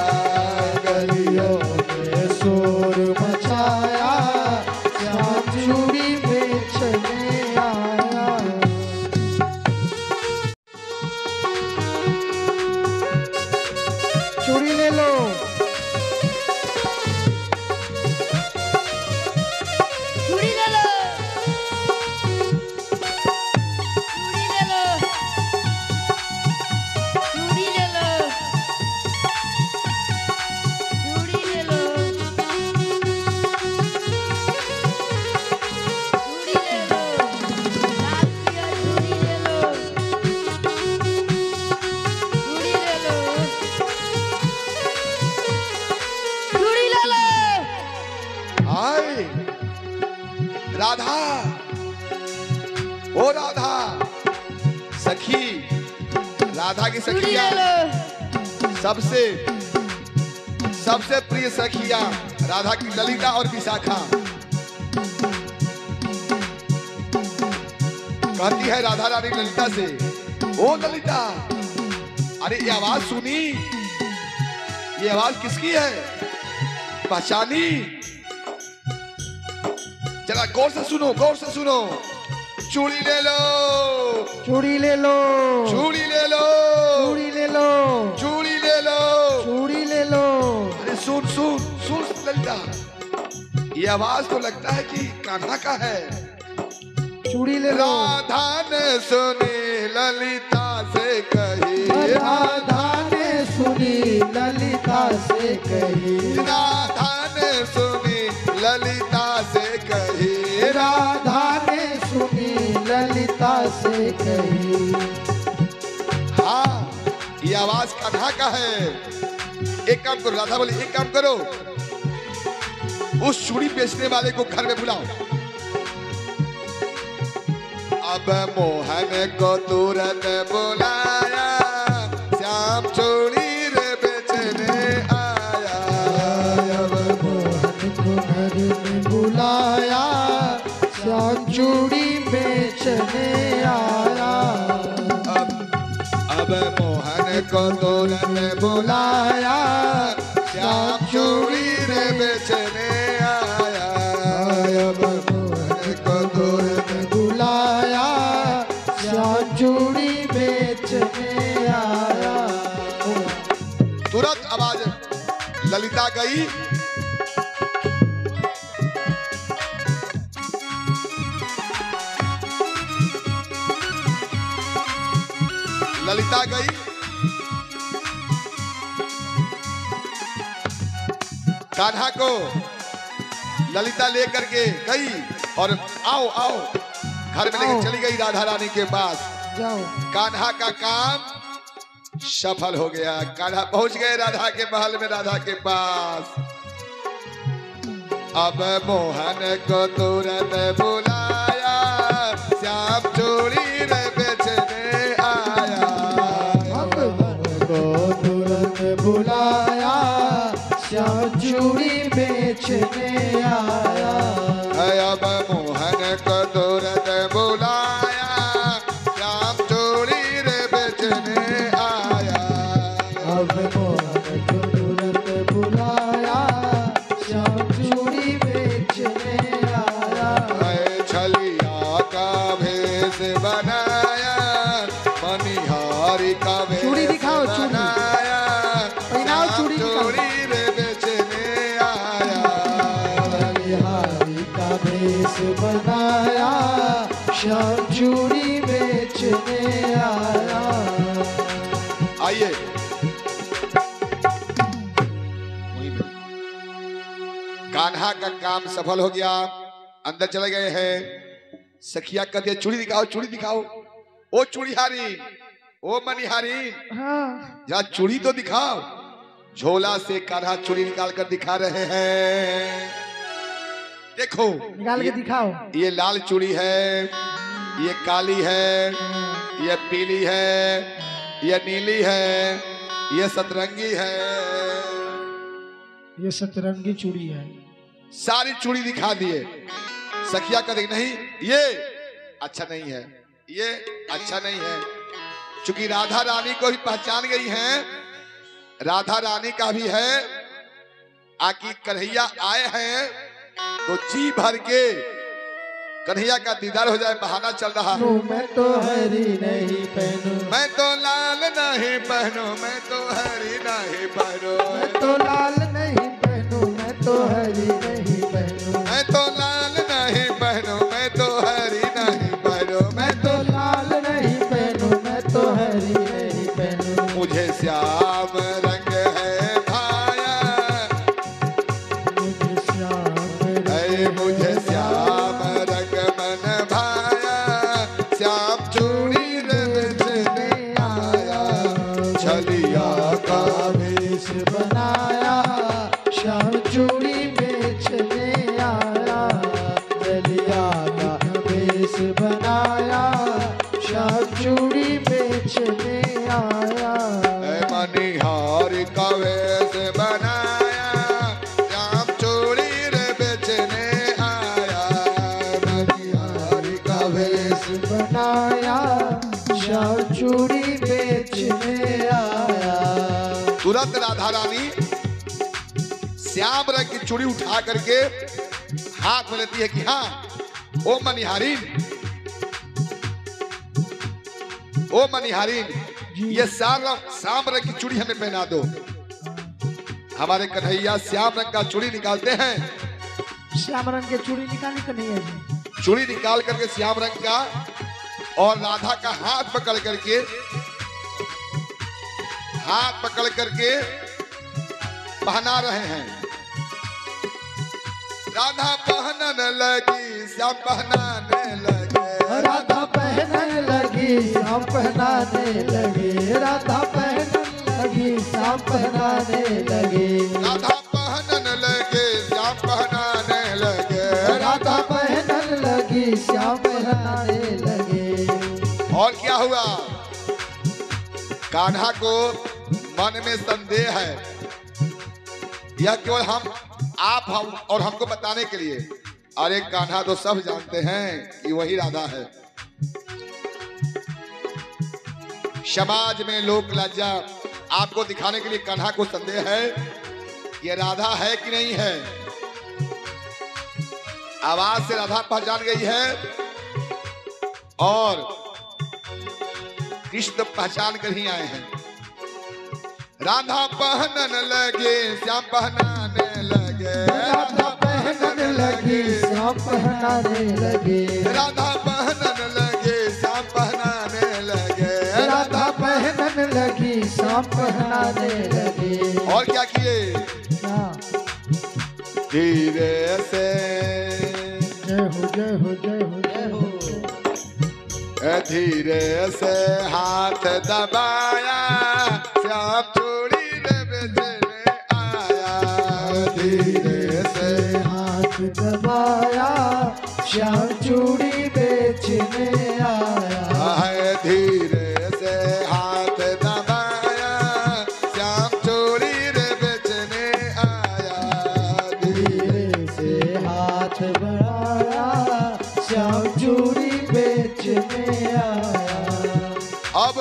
गलियों में शोर मचाया, श्याम चूड़ी बेचने आया। चूड़ी ले लो, चूड़ी ले लो, चूड़ी ले लो, चूड़ी ले लो, चूड़ी ले लो, लाल पियर चूड़ी ले लो, चूड़ी ले लो, चूड़ी ले लो। हाय राधा, ओ राधा सखी, राधा की चूड़ी सखिया, ले लो, सबसे सबसे प्रिय सखिया राधा की ललिता और विशाखा। कहती है राधा रानी ललिता से, ओ ललिता, अरे ये आवाज सुनी, ये आवाज किसकी है, पहचानी? जरा गौर से सुनो, गौर से सुनो। चूड़ी ले लो, चूड़ी ले लो, चूड़ी ले लो, चूड़ी ले लो, चूड़ी ले लो। चूड़ी ले लो। अरे सुन सुन सुन ललिता, ये आवाज तो लगता है कि कान्हा का है। चूड़ी ले लो। राधा ने सुनी ललिता से कही, राधा ने सुनी ललिता से कही, राधा ने सुनी ललिता से कही, राधा ने सुनी ललिता से कही। हाँ ये आवाज कान्हा का है। एक काम करो, राधा बोली एक काम करो, उस चूड़ी बेचने वाले को घर में बुलाओ। अब मोहन को तुरंत बुलाया, श्याम चूड़ी रे बेचने आया। अब मोहन को घर में बुलाया, श्याम चूड़ी बेचने आया। अब मोहन को तुरंत बुलाया, श्याम चूड़ी रे बेचने आया। अब मोहन को तुरंत बुलाया, श्याम चूड़ी बेचने आया। तुरंत आवाज ललिता गई, ललिता गई, कान्हा को ललिता लेकर के गई और आओ आओ घर में लेकर चली गई राधा रानी के पास। जाओ। कान्हा का काम सफल हो गया, कान्हा पहुंच गए राधा के महल में, राधा के पास। अब मोहन को तुरंत बुलाया, श्याम चूड़ी रे बेचने आया। अब मोहन को तुरंत बुलाया, श्याम चूड़ी बेचने आया। अब मोहन को तुरंत बुलाया, श्याम चूड़ी रे बेचने आया। अब मोहन को तुरंत बुलाया, श्याम चूड़ी बेचने आया। छलिया का भेष बनाया, मनिहारी का भेष चूड़ी दिखाओ, चूड़ी। बनाया, पहनाओ, चूड़ी दिखाओ। चूड़ी रे बेचने आया। बलिहारी का भेष बनाया, श्याम चूड़ी बेचने आया। आइए कान्हा का काम सफल हो गया, अंदर चले गए हैं। सखिया कहते हैं चूड़ी दिखाओ, चूड़ी दिखाओ। ओ चूड़ीहारी, ओ मनिहारी, हाँ जरा चूड़ी तो दिखाओ। झोला से कान्हा चूड़ी निकाल कर दिखा रहे हैं। देखो निकाल के दिखाओ। ये लाल चूड़ी है, ये काली है, ये पीली है, ये नीली है, ये सतरंगी है। ये सतरंगी चूड़ी है। सारी चूड़ी दिखा दिए। सखिया का देख नहीं, ये अच्छा नहीं है, ये अच्छा नहीं है। चूंकि राधा रानी को भी पहचान गई हैं, राधा रानी का भी है। आकि कन्हैया आए हैं तो जी भर के कन्हैया का दीदार हो जाए, बहाना चल रहा है। मैं तो हरी नहीं पहनूं, मैं तो लाल नहीं पहनूं, मैं तो हरी नहीं पहनूं, मैं तो लाल नहीं पहनूं, मैं तो हरी नहीं पहनूं, मैं तो लाल नहीं पहनूं, मैं तो हरी नहीं पहनूं, मैं तो लाल नहीं पहनूं, मैं तो हरी नहीं पहनूं। मुझे श्याम रंग है भाया, मुझे श्याम ऐ मुझे श्याम रंग मन भाया। श्याम चूड़ी रचने आया, छलिया का वेश बनाया, श्याम चूड़ी बेचने आया। दलिया का वेश बनाया, श्याम चूड़ी बेचने आया। ऐ मनिहारी का वेश बनाया, श्याम चूड़ी रे बेचने आया। मनिहारी का वेश बनाया, श्याम चूड़ी बेचने आया। तुरंत राधा रानी श्याम रंग की चूड़ी उठा करके हाथ में लेती है कि हाँ ओ मनिहारीन, ओ मनिहारीन, ये श्याम रंग की चूड़ी हमें पहना दो। हमारे कन्हैया श्याम रंग का चूड़ी निकालते हैं। श्याम रंग के चूड़ी निकाली तो नहीं है जी। चूड़ी निकाल करके श्याम रंग का और राधा का हाथ पकड़ करके, हाथ पकड़ करके पहना रहे हैं। राधा पहनने लगी, श्याम पहनाने लगे। राधा पहनने लगी, श्याम पहनाने लगे। राधा पहनने लगी, श्याम पहनाने लगे। राधा पहनने लगे, श्याम पहनाने लगे। राधा पहनने लगी, श्याम पहनाने लगे। और क्या हुआ? कान्हा को मन में संदेह है। यह केवल हम और हमको बताने के लिए। अरे कान्हा तो सब जानते हैं कि वही राधा है। समाज में लोक लज्जा आपको दिखाने के लिए कान्हा को संदेह है ये राधा है कि नहीं है। आवाज से राधा पहचान गई है और कृष्ण पहचान कर ही आए हैं। राधा पहनने लगे, श्याम पहनाने लगे। राधा पहनने लगी, श्याम पहनाने लगे। राधा पहनने लगे, श्याम पहनाने लगे। राधा पहनने लगी, श्याम पहनाने लगे। और क्या किए? क्या? धीरे से जय हो, जय हो, जय हो, जय हो। धीरे से हाथ दबाया, श्याम चूड़ी रे बेचने आया। धीरे से हाथ दबाया, श्याम चूड़ी बेचने आया। है। धीरे से हाथ दबाया, श्याम चूड़ी रे बेचने आया। धीरे से हाथ बढ़ाया, श्याम चूड़ी बेचने आया। अब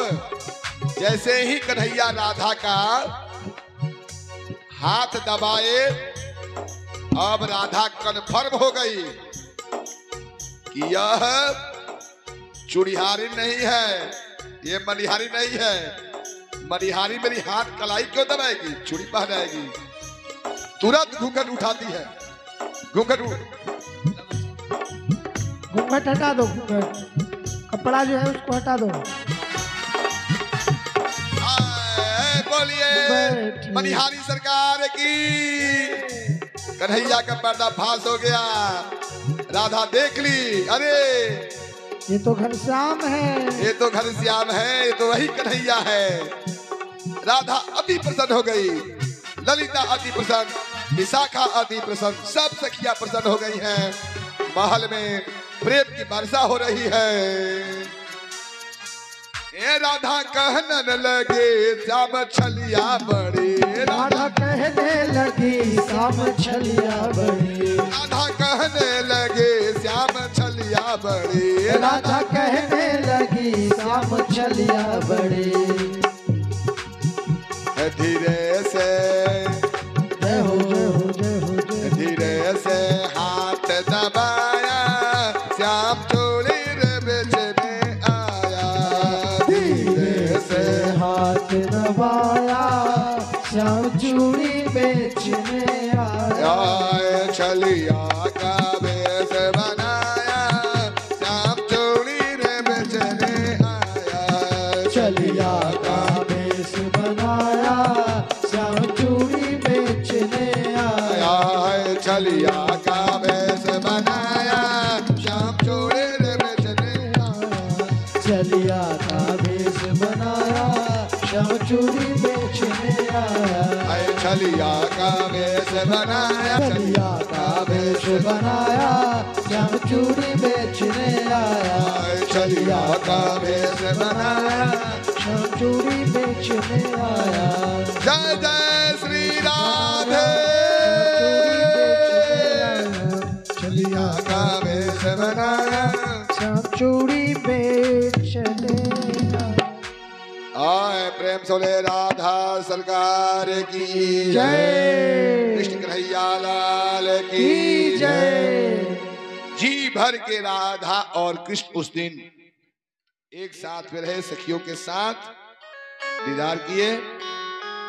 जैसे ही कन्हैया राधा का हाथ दबाए, अब राधा कन्फर्म हो गई कि यह चूड़ीहारी नहीं है, ये मनिहारी नहीं है। मनिहारी मेरी हाथ कलाई क्यों दबाएगी, चूड़ी पहनाएगी। तुरंत घूंघट उठाती है। घूंघट घूंघट हटा दो, घूंघट कपड़ा जो है उसको हटा दो। बोलिए मनिहारी सरकार की। कन्हैया का पर्दा फाश हो गया। राधा देख ली, अरे ये तो घनश्याम है। ये तो घनश्याम है, ये तो वही कन्हैया है। राधा अति प्रसन्न हो गई, ललिता अति प्रसन्न, विशाखा अति प्रसन्न, सब सखिया प्रसन्न हो गई हैं। महल में प्रेम की वर्षा हो रही है। ए राधा कहने लगे श्याम छलिया बड़े, राधा कहने लगी श्याम छलिया बड़े, राधा कहने लगे श्याम छलिया बड़े, राधा कहने लगी श्याम छलिया बड़े। धीरे से जय हो जय हो जय हो जय हो। धीरे से हाथ दबाया, श्याम चोली रे बेचने आया। धीरे से हाथ दबाया, श्याम चूड़ी बेचने आया। छलिया का वेश बनाया, श्याम चोली रे बेचने आया। छलिया का वेश बनाया, श्याम चूड़ी बेचने आया। छलिया का वेश बनाया, श्याम चोली रे बेचने आया। छलिया का वेश बनाया, श्याम चूड़ी बेचने आया। छलिया का वेश बनाया, छलिया का वेश बनाया, श्याम चूड़ी बेचने आया। छलिया का वेश बनाया, श्याम चूड़ी बेचने आया। जय जय श्री राधे। छलिया का वेश बनाया, श्याम चूड़ी बेचने आए प्रेम सोले राधा सरकार की जय। कृष्ण कन्हैया लाल की की जय। जी भर के राधा और कृष्ण उस दिन एक साथ में रहे, सखियों के साथ दीदार किए।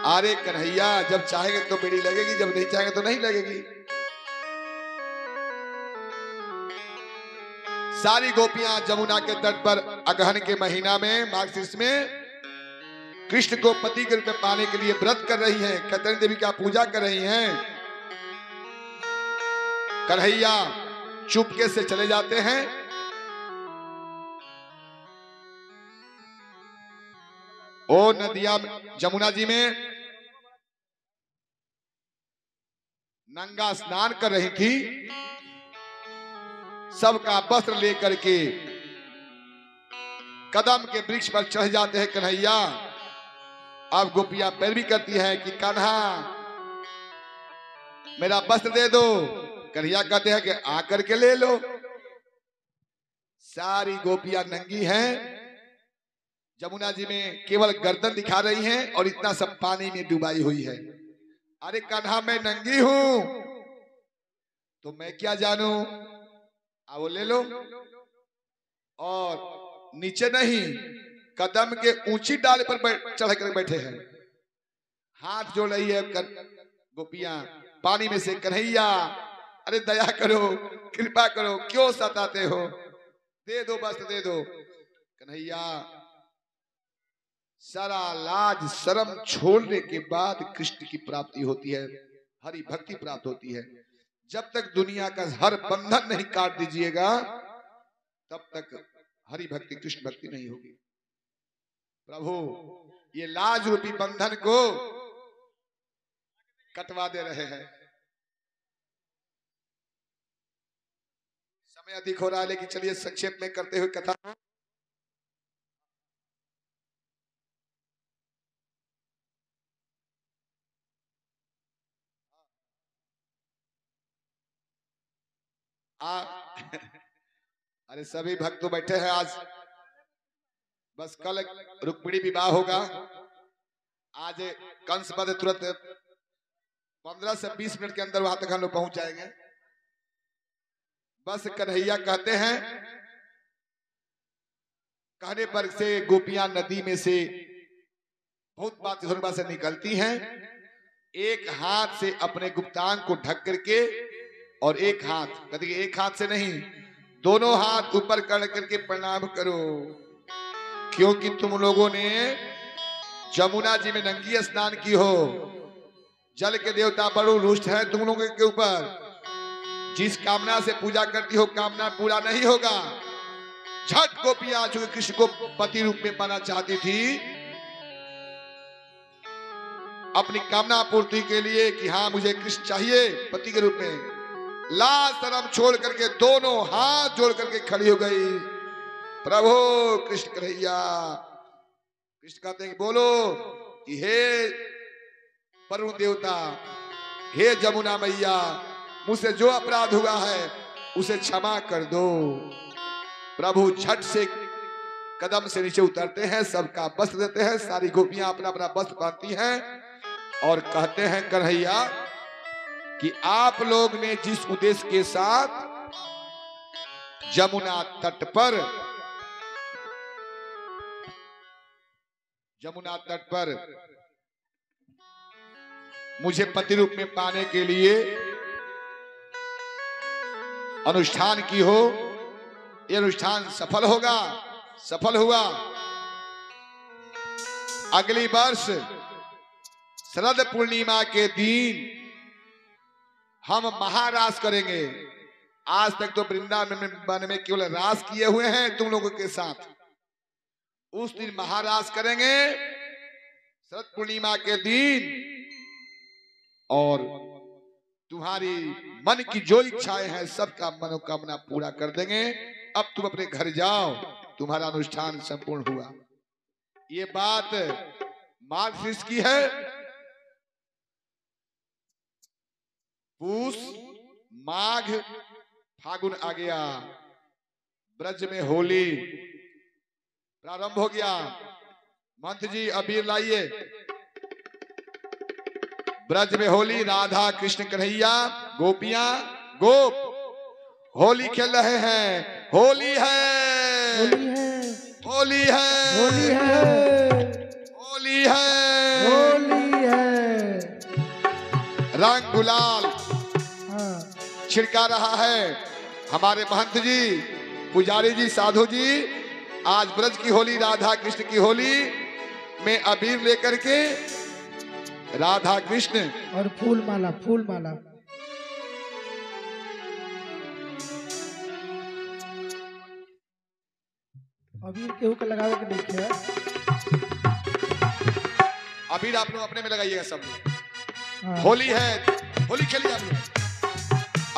अरे कन्हैया जब चाहेंगे तो बेड़ी लगेगी, जब नहीं चाहेंगे तो नहीं लगेगी। सारी गोपियां जमुना के तट पर अगहन के महीना में मार्गशीर्ष में कृष्ण को पति के रूप में पाने के लिए व्रत कर रही हैं, कतरनी देवी का पूजा कर रही हैं। कन्हैया चुपके से चले जाते हैं। ओ नदिया जमुना जी में नंगा स्नान कर रही थी, सबका वस्त्र लेकर के कदम के वृक्ष पर चढ़ जाते हैं कन्हैया। अब गोपियां पैरवी करती है कि कान्हा मेरा वस्त्र दे दो। कन्हैया कहते हैं कि आकर के ले लो। सारी गोपियां नंगी हैं, जमुना जी में केवल गर्दन दिखा रही हैं और इतना सब पानी में डुबाई हुई है। अरे कान्हा मैं नंगी हूं तो मैं क्या जानू, आओ ले लो। और नीचे नहीं, कदम के ऊंची डाल पर चढ़ कर बैठे हैं, हाथ जोड़ रही है गोपियां पानी में से। कन्हैया अरे दया करो, कृपा करो, क्यों सताते हो, दे दो वस्त्र दे दो। कन्हैया सारा लाज शर्म छोड़ने के बाद कृष्ण की प्राप्ति होती है, हरि भक्ति प्राप्त होती है। जब तक दुनिया का हर बंधन नहीं काट दीजिएगा तब तक हरि भक्ति कृष्ण भक्ति नहीं होगी। प्रभु ये लाज रूपी बंधन को कटवा दे रहे हैं। समय अधिक हो रहा है लेकिन चलिए संक्षेप में करते हुए कथा। अरे सभी भक्त तो बैठे हैं आज, बस कल रुक्मिणी विवाह होगा। आज कंस वध तुरंत 15 से 20 मिनट के अंदर वहां तक हम लोग पहुंच जाएंगे। बस कन्हैया कहते हैं, कहने पर से गोपियां नदी में से बहुत बात से निकलती हैं। एक हाथ से अपने गुप्तांग को ढक करके और एक हाथ, कहते एक हाथ से नहीं, दोनों हाथ ऊपर कर करके प्रणाम करो, क्योंकि तुम लोगों ने जमुना जी में नंगी स्नान की हो। जल के देवता बड़ो रुष्ट हैं तुम लोगों के ऊपर। जिस कामना से पूजा करती हो कामना पूरा नहीं होगा। झट गोपियां चूंकि कृष्ण को पति रूप में पाना चाहती थी, अपनी कामना पूर्ति के लिए कि हाँ मुझे कृष्ण चाहिए पति के रूप में, लाज शर्म छोड़ करके दोनों हाथ जोड़ करके खड़ी हो गई। प्रभु कृष्ण कन्हैया। कृष्ण कहते हैं कि बोलो कि हे वरुण देवता, हे जमुना मैया, मुझसे जो अपराध हुआ है उसे क्षमा कर दो। प्रभु झट से कदम से नीचे उतरते हैं, सबका वस्त्र देते हैं, सारी गोपियां अपना अपना वस्त्र पहनती हैं और कहते हैं कन्हैया कि आप लोग ने जिस उद्देश्य के साथ यमुना तट पर मुझे पति रूप में पाने के लिए अनुष्ठान की हो, यह अनुष्ठान सफल होगा, सफल हुआ। अगली वर्ष शरद पूर्णिमा के दिन हम महारास करेंगे। आज तक तो वृंदावन में केवल रास किए हुए हैं तुम लोगों के साथ, उस दिन महारास करेंगे शरद पूर्णिमा के दिन, और तुम्हारी मन की जो इच्छाएं हैं सबका मनोकामना पूरा कर देंगे। अब तुम अपने घर जाओ, तुम्हारा अनुष्ठान संपूर्ण हुआ। ये बात मार्गशीर्ष की है। पूष माघ फागुन आ गया, ब्रज में होली प्रारंभ हो गया। मंत्र जी अबीर लाइए। ब्रज में होली, राधा कृष्ण कन्हैया गोपियां गोप होली खेल रहे हैं। होली है, होली है, होली है, होली है, होली है। रंग गुलाल हाँ। छिड़का रहा है हमारे महंत जी, पुजारी जी, साधु जी। आज ब्रज की होली, राधा कृष्ण की होली में अबीर लेकर के राधा कृष्ण और फूल माला, फूल माला। अबीर केहू के लगावे के देखिए। अबीर आप लोग अपने में लगाइएगा सब लोग। हाँ। होली है, होली खेलिए आप लोग।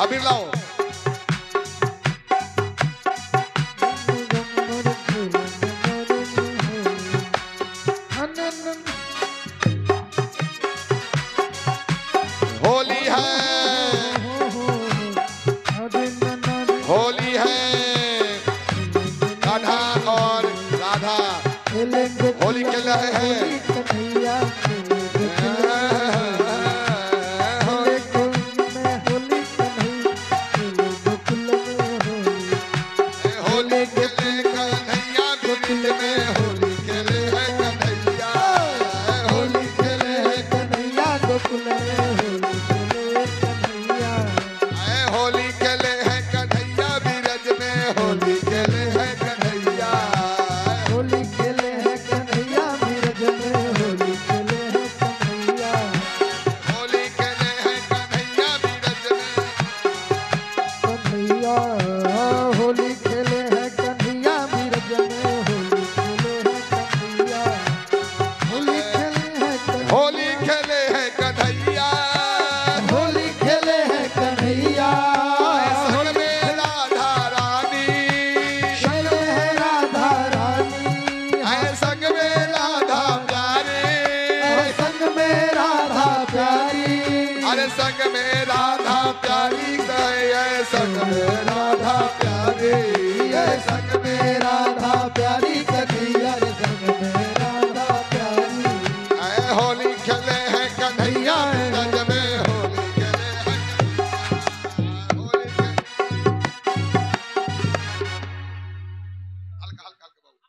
अबीर लाओ। होली है, होली है, राधा और राधा होली खेल रहे हैं। होली खेले कन्हैया बिरज में, होली खेले है कन्हैया, होली खेले है कन्हैया गोकुल में, होली खेले है कन्हैया। होली खेले है कन्हैया बिरज में, होली खेले है कन्हैया, होली खेले है कन्हैया बिरज में, होली खेले है कन्हैया। होली खेले है कन्हैया बिरज में। कन्हैया होली खेले है कन्हैया बिरज में, होली खेले है कन्हैया। होली खेले है कन्हैया, होली खेले है कन्हैया, होली खेले है कन्हैया। संग में राधा रानी, खेले है राधा रानी, संग में राधा प्यारी, संग में राधा प्यारी। अरे संग में राधा प्यारी, संग में राधा प्यारी, संग में राधा प्यारी कन्हैया, संग में राधा प्यारी। होली खेले है कन्हैया बिरज में, होली खेले है कन्हैया, होली खेले। हल्का हल्का हल्का बाबू,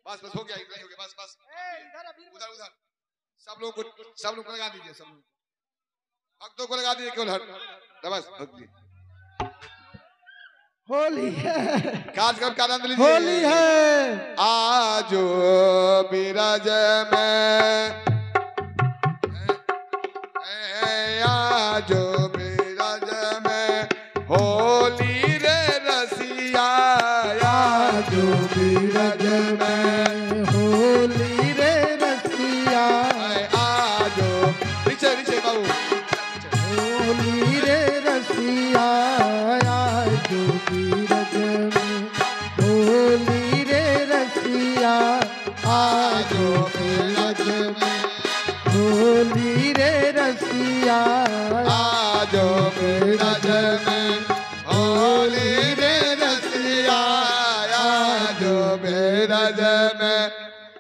बस बस हो गया, इतना ही हो गया, बस बस। उधर उधर सब लोग को लगा दीजिए, सब लोग भक्तों को लगा दीजिए केवल बस भक्ति। होली है, कार्यक्रम का आनंद लीजिए। होली है। आज बिरज में होली रे रसिया आजो बीरज में होली रे रसिया आजो नीचे नीचे बाबू होली रे रसिया आजो बीरज में होली रे रसिया आजो बीरज में होली रे रसिया आजो बीरज में होली रे रसिया आजो बीरज में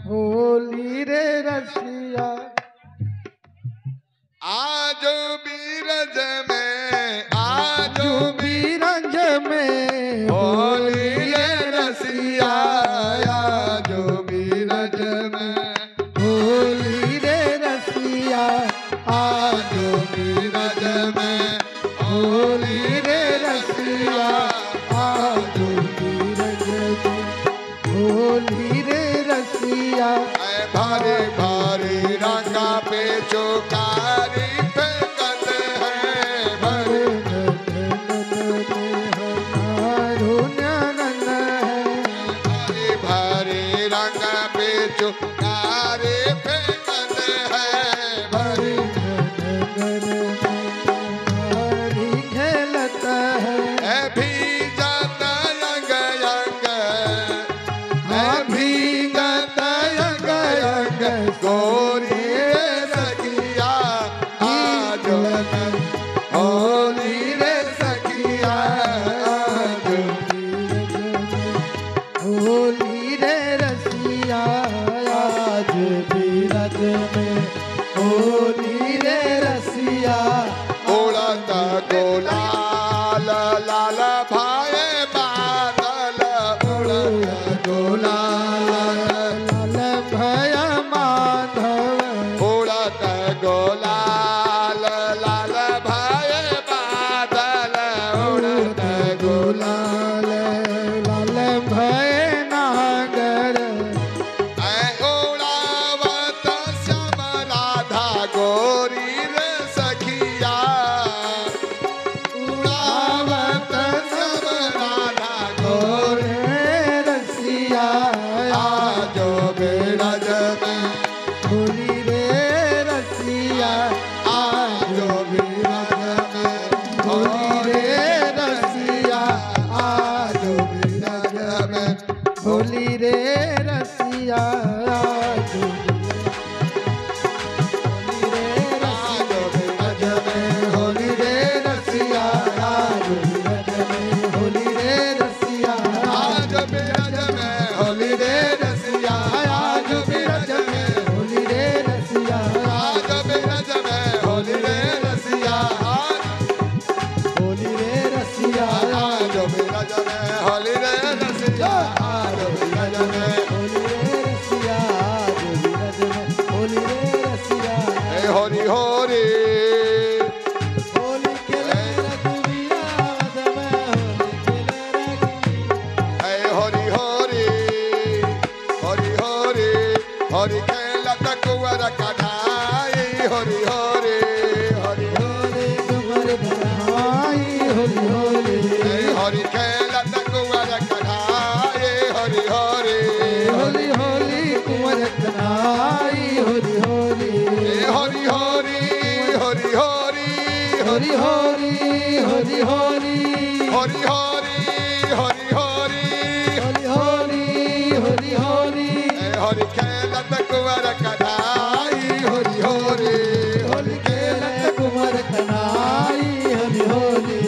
होली रे रसिया आजो बीरज में आजो बीरज में होली रे रसिया आजो बीरज में होली रे रसिया आजो बीरज में होली रे रसिया आजो बीरज में होली रे रसिया भारी भारी रंगा पे चौकारी फेंकत है हरे भारी भारी रंगा पे चौकारी फेंकत है भारी खेलत है भी जाता अंग अंग भी जाता अंग अंग गोरी रे सखिया आज होली रे सखिया आज होली रे रसिया आज बीरज में होली रे रसिया उड़ता गोलाल लाल भाई बादल उड़ता गोलाल लाल भय माधव उड़त गोलाल लाल भाई बादल उड़त गुलाल लाल भय नागर उड़ावत श्याम राधा गोरी रे सखिया उड़ावत श्याम राधा गोरी रे रसिया आजो बीरज में होली रे रसिया आजो बीरज में होली रे रसिया आजो बीरज में होली रे रसिया आजो बीरज में होली रे रसिया होली रे रसिया आजो बीरज में होली रे रसिया आजो बीरज में होली रे रसिया आजो बीरज में होली रे रसिया होली रे रसिया आजो बीरज में होली रे रसिया आजो बीरज में होली रे रसिया होली रे रसिया हे होरी होरी होली के रघुवीरा दमे हे होरी होरी होरी होरी होरी खेलत कुंवर कन्हाई होरी होरी होरी होली कुमार बनाई होली होली हे होरी खेलत कुंवर कन्हाई होरी होरी होली होली कुमार बनाई होली होली हे होरी होरी होरी होरी होली होली होली होली होरी होरी होरी होरी होली होली होली होली हे होरी खेलत कुंवर कन्हाई होरी होरी होली खेलत कुमार कनाई होली होली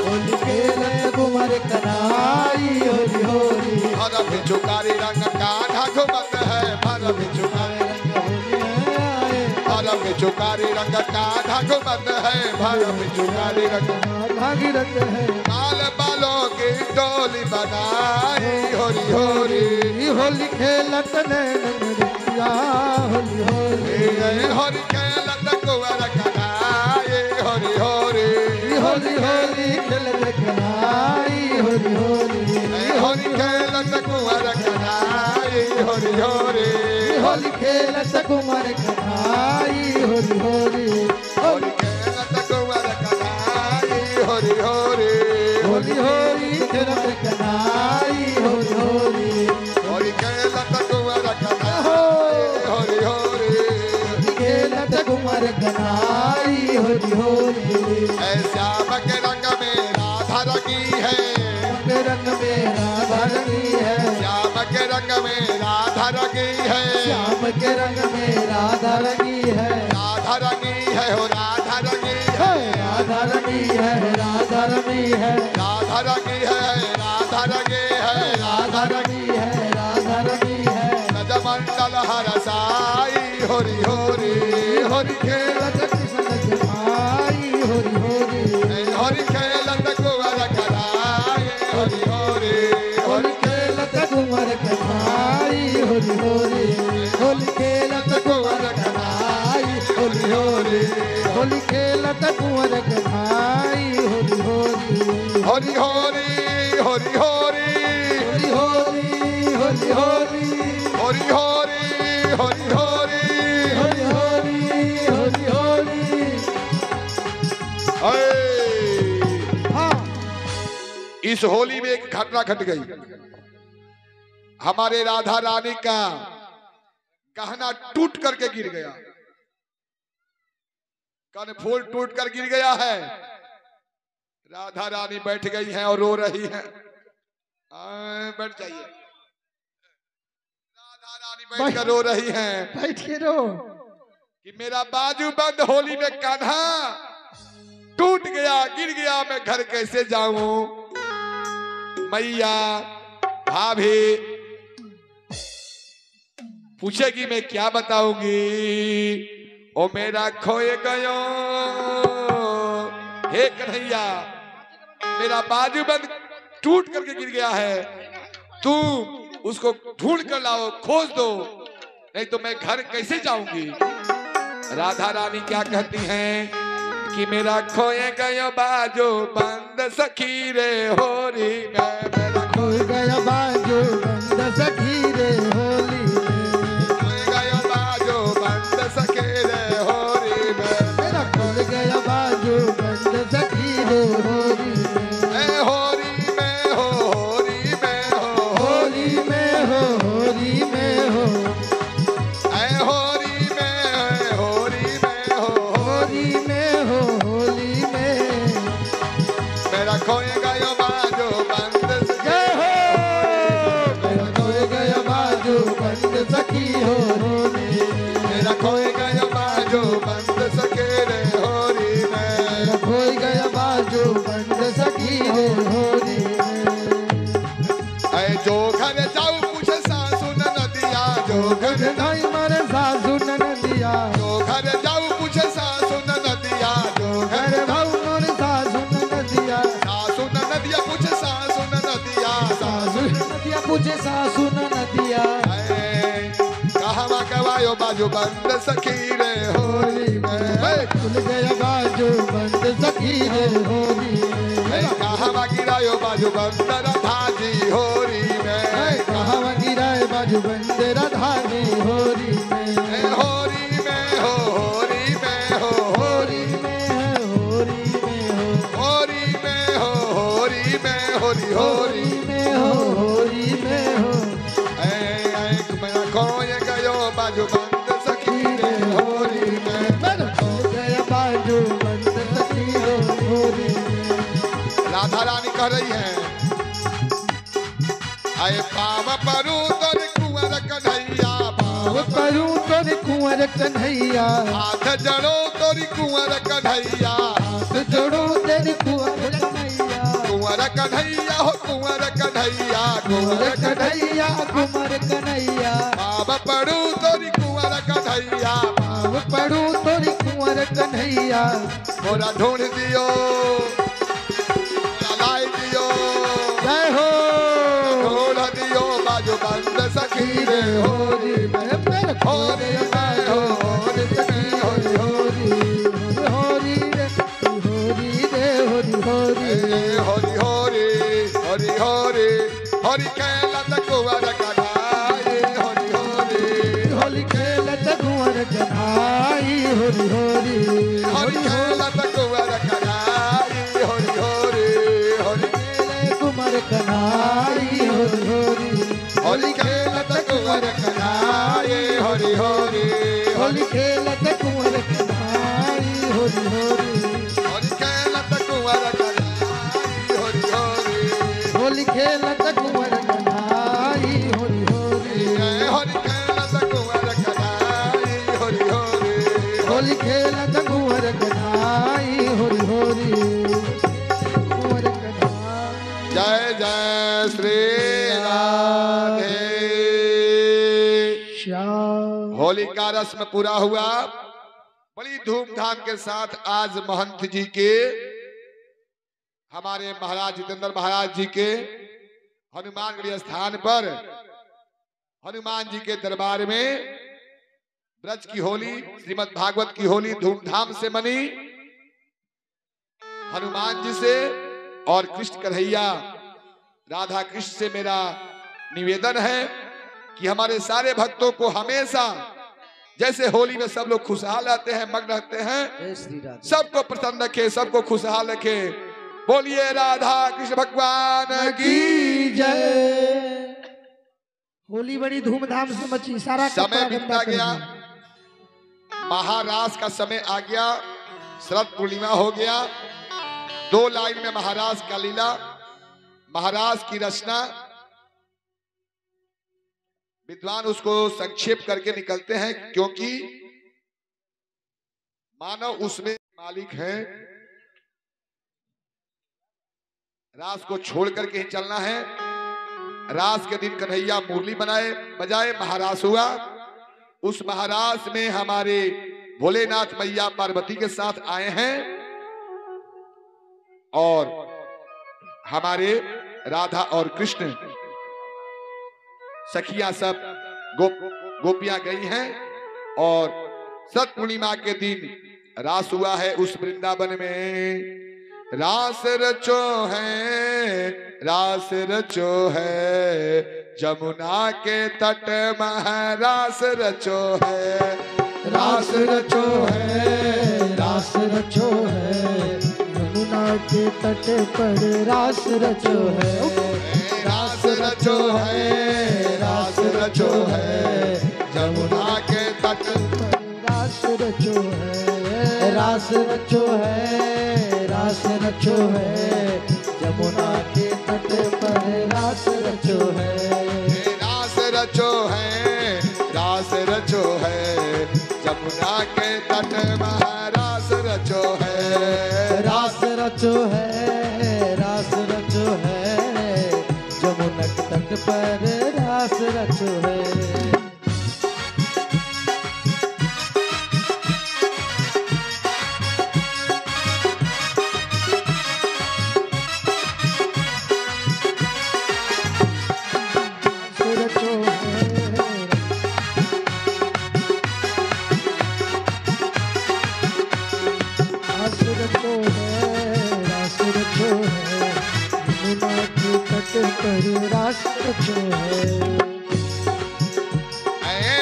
होली खेलत कुमार कनाई होली होली भर भिचुकारी रंग कान्हा घुमत है भर भिचुकारी भर भिचुकारी रंग कान्हा घुमत है भर भिचुकारी रंग भागीरथ है बाल बालों की टोली बनाई होरी होरी होली खेलत नैन रिया होली होली होरी खेलत कुंवर कन्हाई होरी होरी होली होली खेलत कनाई होली होली होरी खेलत कुंवर कन्हाई होरी होरी होली खेलत कुमार कनाई होली होली होरी खेलत कुंवर कन्हाई होरी होरी होली होली खेलत कन्हाई होली होली होली खेलत कुंवर कन्हाई होली होली खेलत कुंवर कन्हाई होली होली ऐ श्याम के रंग में राधा रंगी है रंग में राधा रंगी है श्याम के रंग में राधा रंगी है श्याम के रंग में राधा रंगी है राधा रंगी है हो राधा रंगी है राधा रंगी है राधा रंगी है राधा रंगी है राधा रंगी है राधा रंगी है राधा रंगी है नजमंडल हरसाई होरी होरी होरी खेलत कृष्ण जमाई होरी होरी होरी खेलत कुंवर कन्हाई होरी होरी होली खेलत कुंवर कन्हाई होली होली होली खेलत कुंवर कन्हाई होली होली होली खेलत कुंवर कन्हाई होली होली होरी होरी होरी होरी होली होली होली होली होरी होरी होरी होरी होली होली होली होली अरे हाँ इस होली में एक घटना घट गई हमारे राधा रानी का गहना टूट करके गिर गया कनफूल टूट कर गिर गया है राधा रानी बैठ गई हैं और रो रही हैं बैठ जाइए राधा रानी बैठ कर रो रही हैं बैठ के रो कि मेरा बाजू बंद होली में कान्हा टूट गया गिर गया मैं घर कैसे जाऊं मैया भाभी पूछेगी मैं क्या बताऊंगी ओ मेरा खोए गयो हे कन्हैया मेरा बाजूबंद टूट करके गिर गया है तू उसको ढूंढ कर लाओ खोज दो नहीं तो मैं घर कैसे जाऊंगी राधा रानी क्या कहती हैं कि मेरा खोए गयो बाजू बंद सखी रे होरी में मेरा खोए गया बाजू बंद सखी रे होली खोए गयो बाजू बंद सखी रे होरी में मेरा खोए गया बाजू बंद सखी रे होली ए होरी में हो होली में हो होली में हो होली में हो ए होरी में होली में हो होली में हो होली में मेरा खोए गयो बाजू बंद जय हो मेरा खोए गया बाजू बंद सखी हो होली मेरा खोए गयो बाजू बंद सके रे होरी में मेरा खोए गया बाजू बंद सखी हो होली ऐ जो घर जाऊ कुछ सासु न दिया जो घर नहीं मारे सासू नदिया जो घर जाऊ कुछ सासु न दिया जो घर अरे भाऊ मोर सासू नदिया सासु न दिया कुछ सासु न दिया सासू नदिया पूछे सासू नदिया कहाँ कवायो बाजू बंद सखी रे होली में खुल गया बाजू बंद सखी रे होली कहाँ गिरायो बाजू बंद राधा जी होली में कहाँ गिराए बाजू बंद राधा जी होली में होली में हो होली में हो होली में है होली में हो होली में हो होली में होली होली होली में हो होली में हो मेरा खोए गयो बाजू बंद सखी रे होली में मेरा खुल गया बाजू बंद सखी रे होली राधा रानी कह रही है आए पाव परू तोर कुंवर कन्हैया पाव करूं तोरे कुंवर कन्हैया हाथ जड़ो तोरी कुंवर कन्हैया हाथ जोड़ो तेरे कुंवर कन्हैया कुंवर कन्हैया हो कुंवर कन्हैया कुंवर कुंवर कन्हैया कुंवर कन्हैया पाव परू तोरी कुंवर कन्हैया पाव पड़ू तोरे कुंवर कन्हैया मोरा ढूंढ दियो मोरा लाई दियो जय हो ढूंढ दियो बाजू बंद सखी रे होली में मेरे होली में हो होली में होली होली होली रे होली रे होली होली होरी होरी होरी होरी होरी खेलत कुंवर कन्हाई होरी होरी होली खेलत कुंवर कन्हाई होली होली होरी खेलत कुंवर कन्हाई होरी होरी होरी कुंवर कन्हाई होरी होरी होली खेलत कुंवर कन्हाई होरी होरी होली खेलत कुंवर कन्हाई होरी होरी होली खेलत कुंवर कन्हाई होरी होरी होली खेलत कुंवर कन्हाई होरी होरी होली खेलत कुंवर कन्हाई होरी होरी होली खेलत कुंवर कन्हाई होरी होरी कुंवर कन्हाई। जय जय श्री राधे श्याम। होली का रस्म पूरा हुआ। बड़ी धूमधाम के साथ आज महंत जी के, हमारे महाराज जितेंद्र महाराज जी के हनुमानगढ़ी स्थान पर हनुमान जी के दरबार में ब्रज की होली, श्रीमद् भागवत की होली धूमधाम से मनी। हनुमान जी से और कृष्ण कन्हैया राधा कृष्ण से मेरा निवेदन है कि हमारे सारे भक्तों को हमेशा जैसे होली में सब लोग खुशहाल रहते हैं, मग्न रहते हैं, जय श्री राधे। सबको प्रसन्न रखे, सबको खुशहाल रखे। बोलिए राधा कृष्ण भगवान की जय। होली बड़ी धूमधाम से मची, सारा समय कपड़ा बीतता गंदा कर गया, दिया। महारास का समय आ गया, शरद पूर्णिमा हो गया। 2 लाइन में महारास का लीला, महारास की रचना, विद्वान उसको संक्षेप करके निकलते हैं क्योंकि मानव उसमें मालिक है। रास को छोड़ करके ही चलना है। रास के दिन कन्हैया मुरली बजाए महारास हुआ। उस महारास में हमारे भोलेनाथ मैया पार्वती के साथ आए हैं और हमारे राधा और कृष्ण सखियां सब गोपियां गई हैं और शरद पूर्णिमा के दिन रास हुआ है उस वृंदावन में। रास रचो है, रास रचो है, जमुना के तट महारास रचो है। रास रचो है, रास रचो है, यमुना के तट पर रास रचो है। रास रचो है, रास रचो है, जमुना के तट पर रास रचो है। रास रचो है, रास रचो है, जमुना के तट पर रास रचो है। रास रचो है, रास रचो है, जमुना के तट महारास रचो है। रास रचो है, रास रचो है, जमुना के तट पर रास रचो है।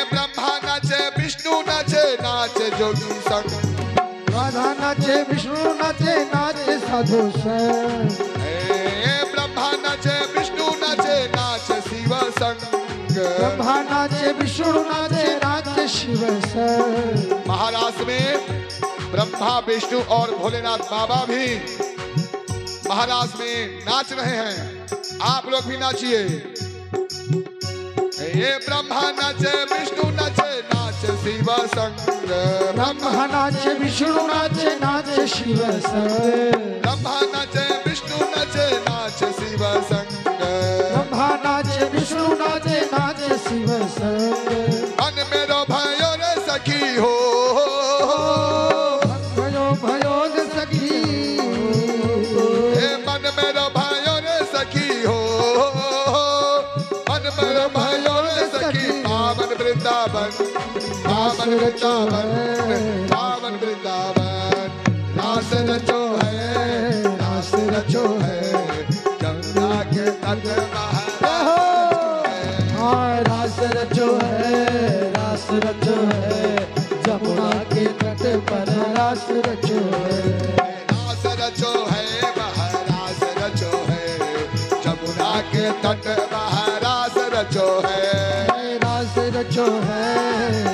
ब्रह्मा नाचे विष्णु नाचे, नाचे जोगी संग। राधा नाचे विष्णु नाचे, नाचे साधु संग। ब्रह्मा नाचे विष्णु नाचे, नाचे शिव संग। ब्रह्मा नाचे विष्णु नाचे, नाचे शिव संग। महारास में ब्रह्मा विष्णु और भोलेनाथ बाबा भी महारास में नाच रहे हैं। आप लोग भी नाचिए। ये ब्रह्मा नाचे विष्णु नाचे, नाचे शिव संग। ब्रह्मा नाचे विष्णु नाचे, नाचे शिव संग। ब्रह्मा नाचे विष्णु नाचे, नाचे शिव संग। ब्रह्मा नाचे विष्णु नाचे, नाचे शिव संग। मन मेरो भयो रे सखी हो, भयो भयो रे सखी। मन मेरो भयो रे सखी हो, मन मेरो भयो रे सखी। पावन वृंदावन, पावन वृंदावन, पावन वृंदावन। रास रचो है, रास रचो है, जमुना के तट हाँ रास रचो है, रास रचो है, जमुना के तट पर रास रचो है। रास रचो है, रास रचो है, के तट महारास रचो है, रास रचो है,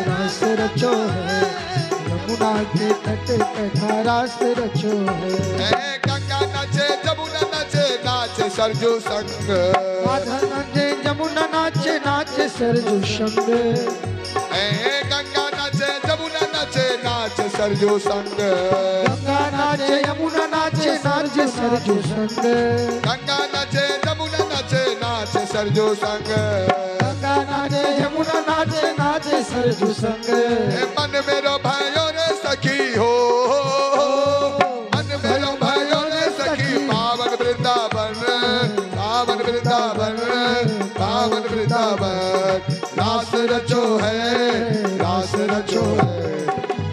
रास रचो है, यमुना के तट कथा रास रचो है। गंगा नाचे जमुना नाचे नाचे सरजू संग, राधा नाचे जमुना नाचे नाचे सरजू संग, गंगा नाचे जमुना नाचे नाचे सरजू संग, गंगा नाचे यमुना नाचे नाचे सरजू संग, गंगा नाचे जमुना नाचे नाचे सरजू संग, गंगा नाचे यमुना नाचे नाचे सरजू संग। मन मेरो भाइयों रे सखी हो, मन मेरो भाइयों रे सखी, पावन वृंदावन, पावन वृंदावन, पावन वृंदावन, रास रचो है, रास रचो है,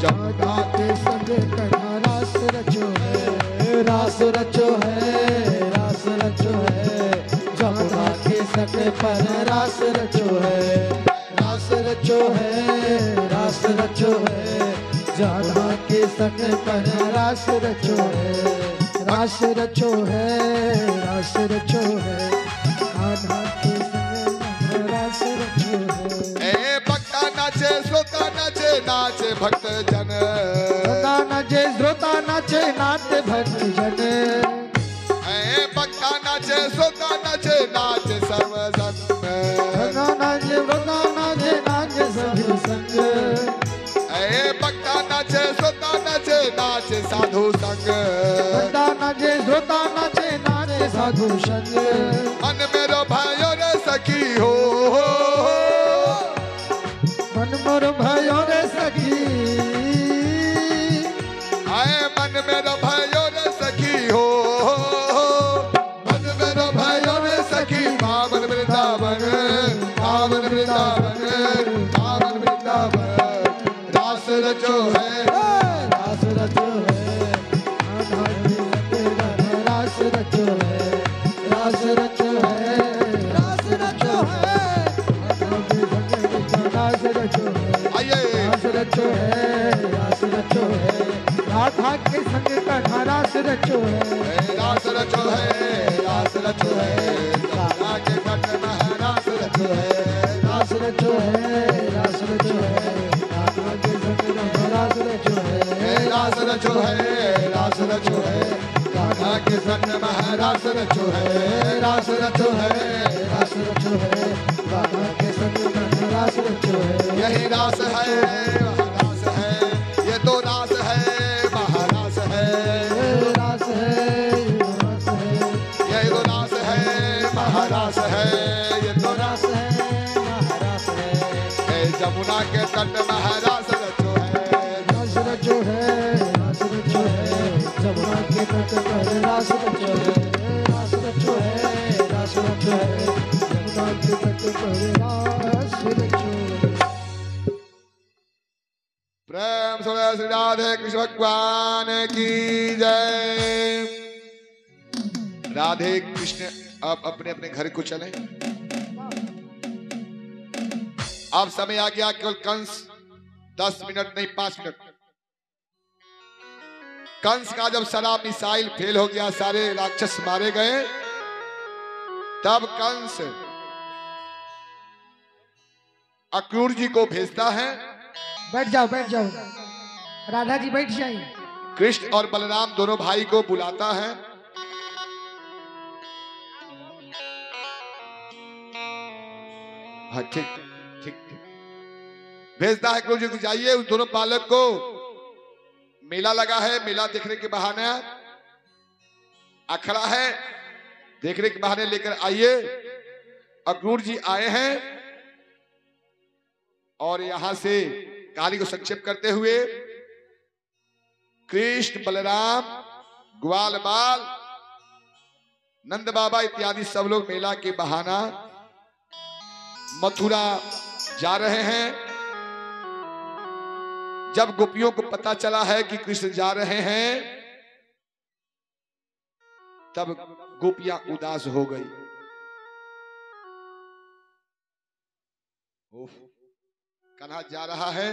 जमुना के संग कथा रास रचो है, रास रचो है, रास रचो है, जमुना के संग पर रास रचो है, रास रचो है, रास रचो है, जमुना के संग पर रास रचो है, रास रचो है, रास रचो है, राधा के संग रास रचो है। भक्ता नाचे श्रोता नाचे नाचे भक्त जन, श्रोता नाचे श्रोता नाचे नाचे भक्त जन, भक्ता नाचे श्रोता नाचे नाचे सर्व संग, श्रोता नाचे श्रोता नाचे नाचे सभी संग, भक्ता नाचे श्रोता नाचे नाचे साधु संग, श्रोता नाचे श्रोता नाचे नाचे साधु संग। मन मेरो भाइयों रे सखी हो, मन मोर भयो रे सखी, मन मेरो भाइयों रे सखी हो, मन मेरो भाइयों रे सखी, पावन वृंदावन, पावन वृंदावन, पावन वृंदावन, रास रचो है, रास रचो है, राधा के संग रास रचो है, रास रचो है, रास रचो है, राधा के संग रास रचो है, आइए रास रचो है, रास रचो है, राधा के संग कथा रास रचो है, रास रचो है, रास रचो है, गंगा के तट में रास रचो है, रास रचो है, रास रचो है, राधा के संग कथा रास रचो है, रास रचो है, रास रचो है, गंगा के तट में रास रचो है, रास रचो है, रास रचो है, राधा के संग कथा रास रचो है। यही रास है, महारास है, ये तो रास है, महारास है, रास है, रास है, ये तो रास है, महारास है, ये तो रास है, महारास है, जमुना के तट में रास रचो है, रास रचो है, रास रचो है, जमुना के तट पर रास रचो है, रास रचो है, रास रचो है, जमुना के तट पर रास रचो है। प्रेम से बोलो श्री राधे कृष्ण भगवान की जय। राधे कृष्ण आप अपने अपने घर को चले। अब समय आ गया, केवल कंस 10 मिनट नहीं 5 मिनट। कंस का जब सारा मिसाइल फेल हो गया, सारे राक्षस मारे गए, तब कंस अक्रूर जी को भेजता है। बैठ जाओ, बैठ जाओ, राधा जी बैठ जाइए। कृष्ण और बलराम दोनों भाई को बुलाता है। हाँ ठीक ठीक ठीक भेजता है गुरु जी को, जाइए उन दोनों बालक को, मेला लगा है, मेला देखने के बहाने अखड़ा है, देखने के बहाने लेकर आइए। अक्रूर जी आए हैं और यहां से कहानी को संक्षेप करते हुए कृष्ण बलराम ग्वाल बाल नंद बाबा इत्यादि सब लोग मेला के बहाना मथुरा जा रहे हैं। जब गोपियों को पता चला है कि कृष्ण जा रहे हैं, तब गोपियां उदास हो गई। कन्हा जा रहा है,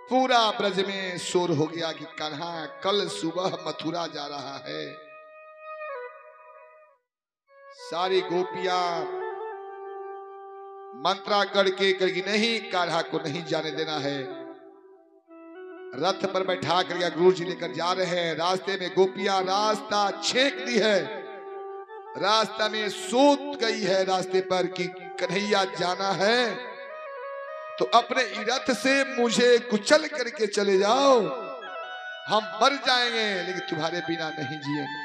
पूरा ब्रज में शोर हो गया कि कन्हा कल सुबह मथुरा जा रहा है। सारी गोपियां मंत्रा करके करेगी नहीं, कान्हा को नहीं जाने देना है। रथ पर बैठा कर गुरु जी लेकर जा रहे हैं। रास्ते में गोपियां रास्ता छेक दी है, रास्ता में सोच गई है रास्ते पर कि कन्हैया जाना है तो अपने रथ से मुझे कुचल करके चले जाओ, हम मर जाएंगे लेकिन तुम्हारे बिना नहीं जिएंगे।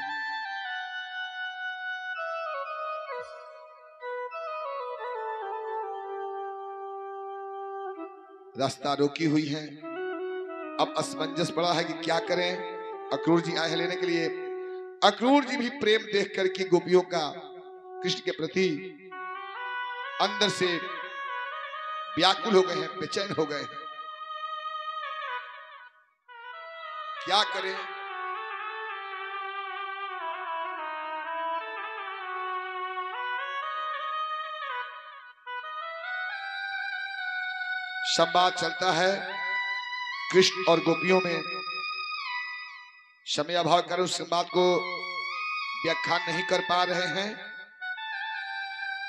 रास्ता रोकी हुई है। अब असमंजस पड़ा है कि क्या करें। अक्रूर जी आए हैं लेने के लिए। अक्रूर जी भी प्रेम देख करके गोपियों का कृष्ण के प्रति अंदर से व्याकुल हो गए हैं, बेचैन हो गए हैं। क्या करें। संवाद चलता है कृष्ण और गोपियों में। समय अभाव कर उस बात को व्याख्यान नहीं कर पा रहे हैं।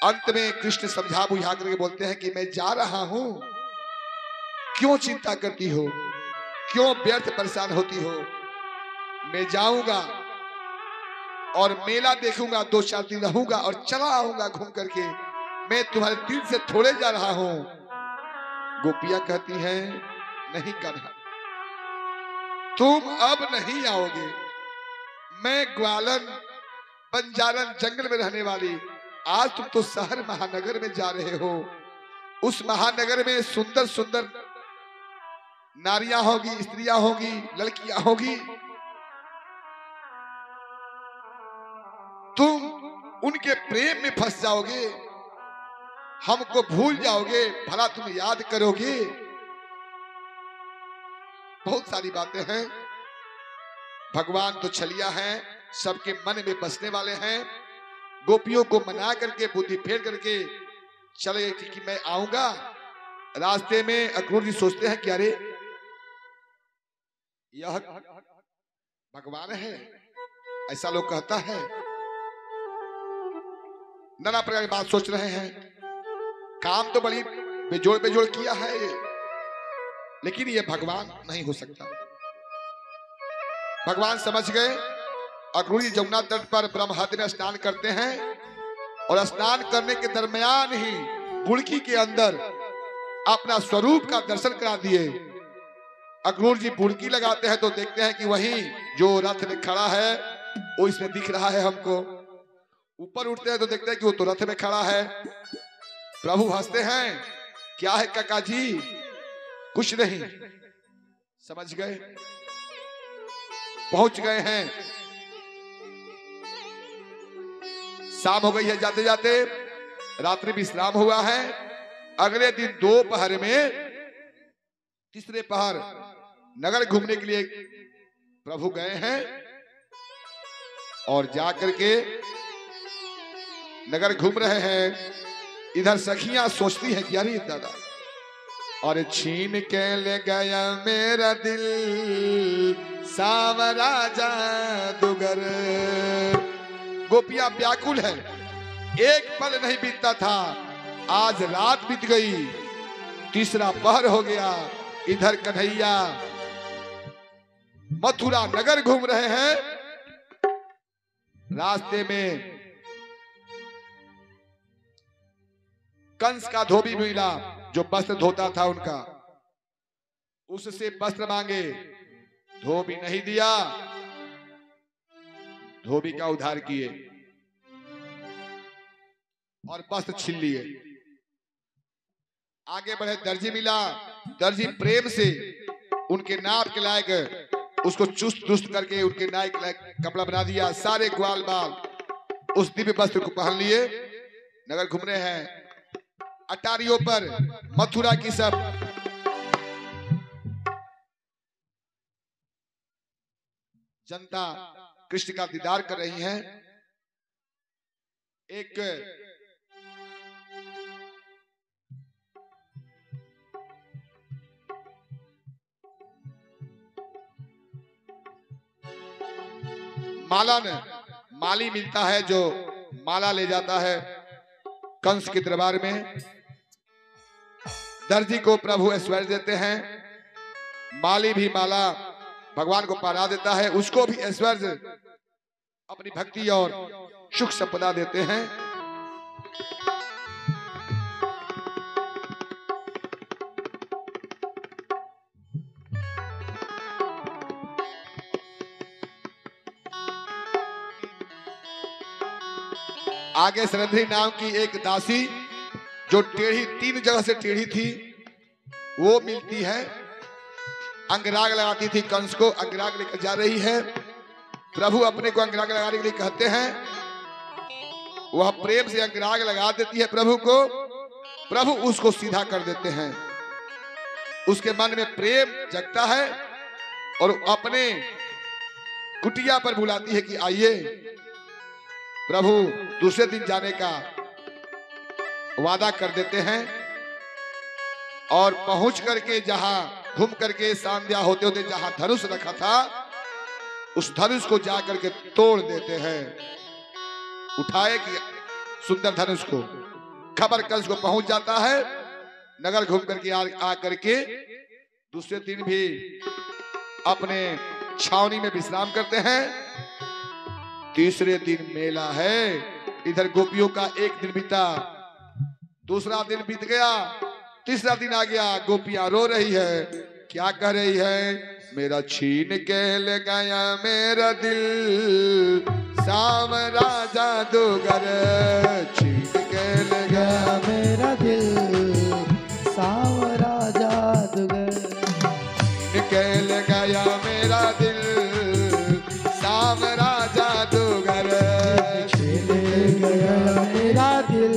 अंत में कृष्ण समझा बुझा करके बोलते हैं कि मैं जा रहा हूं, क्यों चिंता करती हो, क्यों व्यर्थ परेशान होती हो। मैं जाऊंगा और मेला देखूंगा, 2-4 दिन रहूंगा और चला आऊंगा घूम करके। मैं तुम्हारे दिल से थोड़े जा रहा हूं। गोपियां कहती हैं नहीं कान्हा, तुम अब नहीं आओगे। मैं ग्वालन बंजारन जंगल में रहने वाली, आज तुम तो शहर महानगर में जा रहे हो। उस महानगर में सुंदर सुंदर नारियां होगी, स्त्रियां होगी, लड़कियां होगी। तुम उनके प्रेम में फंस जाओगे, हमको भूल जाओगे, भला तुम याद करोगे। बहुत सारी बातें हैं। भगवान तो छलिया हैं, सबके मन में बसने वाले हैं। गोपियों को मना करके बुद्धि फेर करके चले कि मैं आऊंगा। रास्ते में अक्रूर जी सोचते हैं कि अरे यह भगवान है, ऐसा लोग कहता है। नाना प्रकार की बात सोच रहे हैं। काम तो बड़ी बेजोड़ बेजोड़ किया है ये, लेकिन ये भगवान नहीं हो सकता। भगवान समझ गए। अक्रूर जी जमुना तट पर ब्रह्महत्या में स्नान करते हैं और स्नान करने के दरमियान ही बुड़की के अंदर अपना स्वरूप का दर्शन करा दिए। अक्रूर जी बुड़की लगाते हैं तो देखते हैं कि वही जो रथ में खड़ा है वो इसमें दिख रहा है हमको। ऊपर उठते हैं तो देखते हैं कि वो तो रथ में खड़ा है। प्रभु हंसते हैं, क्या है काका जी? कुछ नहीं। समझ गए, पहुंच गए हैं। शाम हो गई है जाते जाते, रात्रि विश्राम हुआ है। अगले दिन दोपहर में, तीसरे पहर नगर घूमने के लिए प्रभु गए हैं और जाकर के नगर घूम रहे हैं। इधर सखियां सोचती हैं कि अरे दादा, और छीन के ले गया मेरा दिल सावरा जादूगर। गोपियां व्याकुल है। एक पल नहीं बीतता था, आज रात बीत गई, तीसरा पहर हो गया। इधर कन्हैया मथुरा नगर घूम रहे हैं। रास्ते में कंस का धोबी मिला जो वस्त्र धोता था उनका, उससे वस्त्र मांगे, धोबी नहीं दिया। धोबी का उद्धार किए और वस्त्र छीन लिए। आगे बढ़े, दर्जी मिला, दर्जी प्रेम से उनके नाप के लायक उसको चुस्त दुस्त करके उनके नायक लायक कपड़ा बना दिया। सारे ग्वाल बाल उस दिव्य वस्त्र को पहन लिए। नगर घूम रहे हैं। अटारियों पर मथुरा की सब जनता कृष्ण का दीदार कर रही है। एक माली मिलता है जो माला ले जाता है कंस के दरबार में। दर्जी को प्रभु ऐश्वर्य देते हैं, माली भी माला भगवान को पहना देता है, उसको भी ऐश्वर्य अपनी भक्ति और सुख संपदा देते हैं। आगे सरंधी नाम की एक दासी जो टेढ़ी, 3 जगह से टेढ़ी थी, वो मिलती है। अंगराग लगाती थी कंस को, अंगराग लेकर जा रही है। प्रभु अपने को अंगराग लगाने के लिए कहते हैं, वह प्रेम से अंगराग लगा देती है प्रभु को। प्रभु उसको सीधा कर देते हैं। उसके मन में प्रेम जगता है और अपने कुटिया पर बुलाती है कि आइए। प्रभु दूसरे दिन जाने का वादा कर देते हैं और पहुंच करके जहां घूम करके संध्या होते होते जहां धनुष रखा था, उस धनुष को जा करके तोड़ देते हैं। उठाए कि सुंदर धनुष को, खबर कंस को पहुंच जाता है। नगर घूम करके आ करके दूसरे दिन भी अपने छावनी में विश्राम करते हैं। तीसरे दिन मेला है। इधर गोपियों का एक दिन बीता, दूसरा दिन बीत गया, तीसरा दिन आ गया। गोपियां रो रही है, क्या कह रही है? मेरा छीन के ले गया मेरा दिल, सावरा जादूगर छीन के ले गया मेरा दिल, सावरा जादूगर छीन के ले गया मेरा दिल, सावरा जादूगर छीन गया मेरा दिल,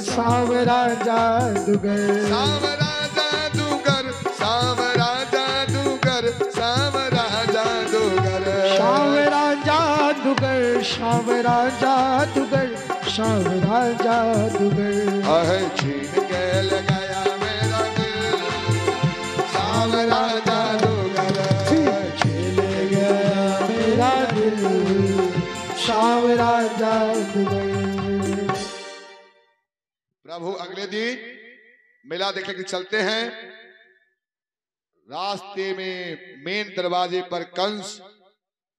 सावरा जादूगर, सावरा जादूगर, सावरा जादूगर, सावरा जादूगर, सावरा जादूगर, सावरा जादूगर, सावरा जादूगर। अहे छीन के लगाया मेरा दिल, सावरा जादूगर छीन गया मेरा दिल, सावरा जादूगर। प्रभु अगले दिन मेला देखने के चलते हैं। रास्ते में मेन दरवाजे पर कंस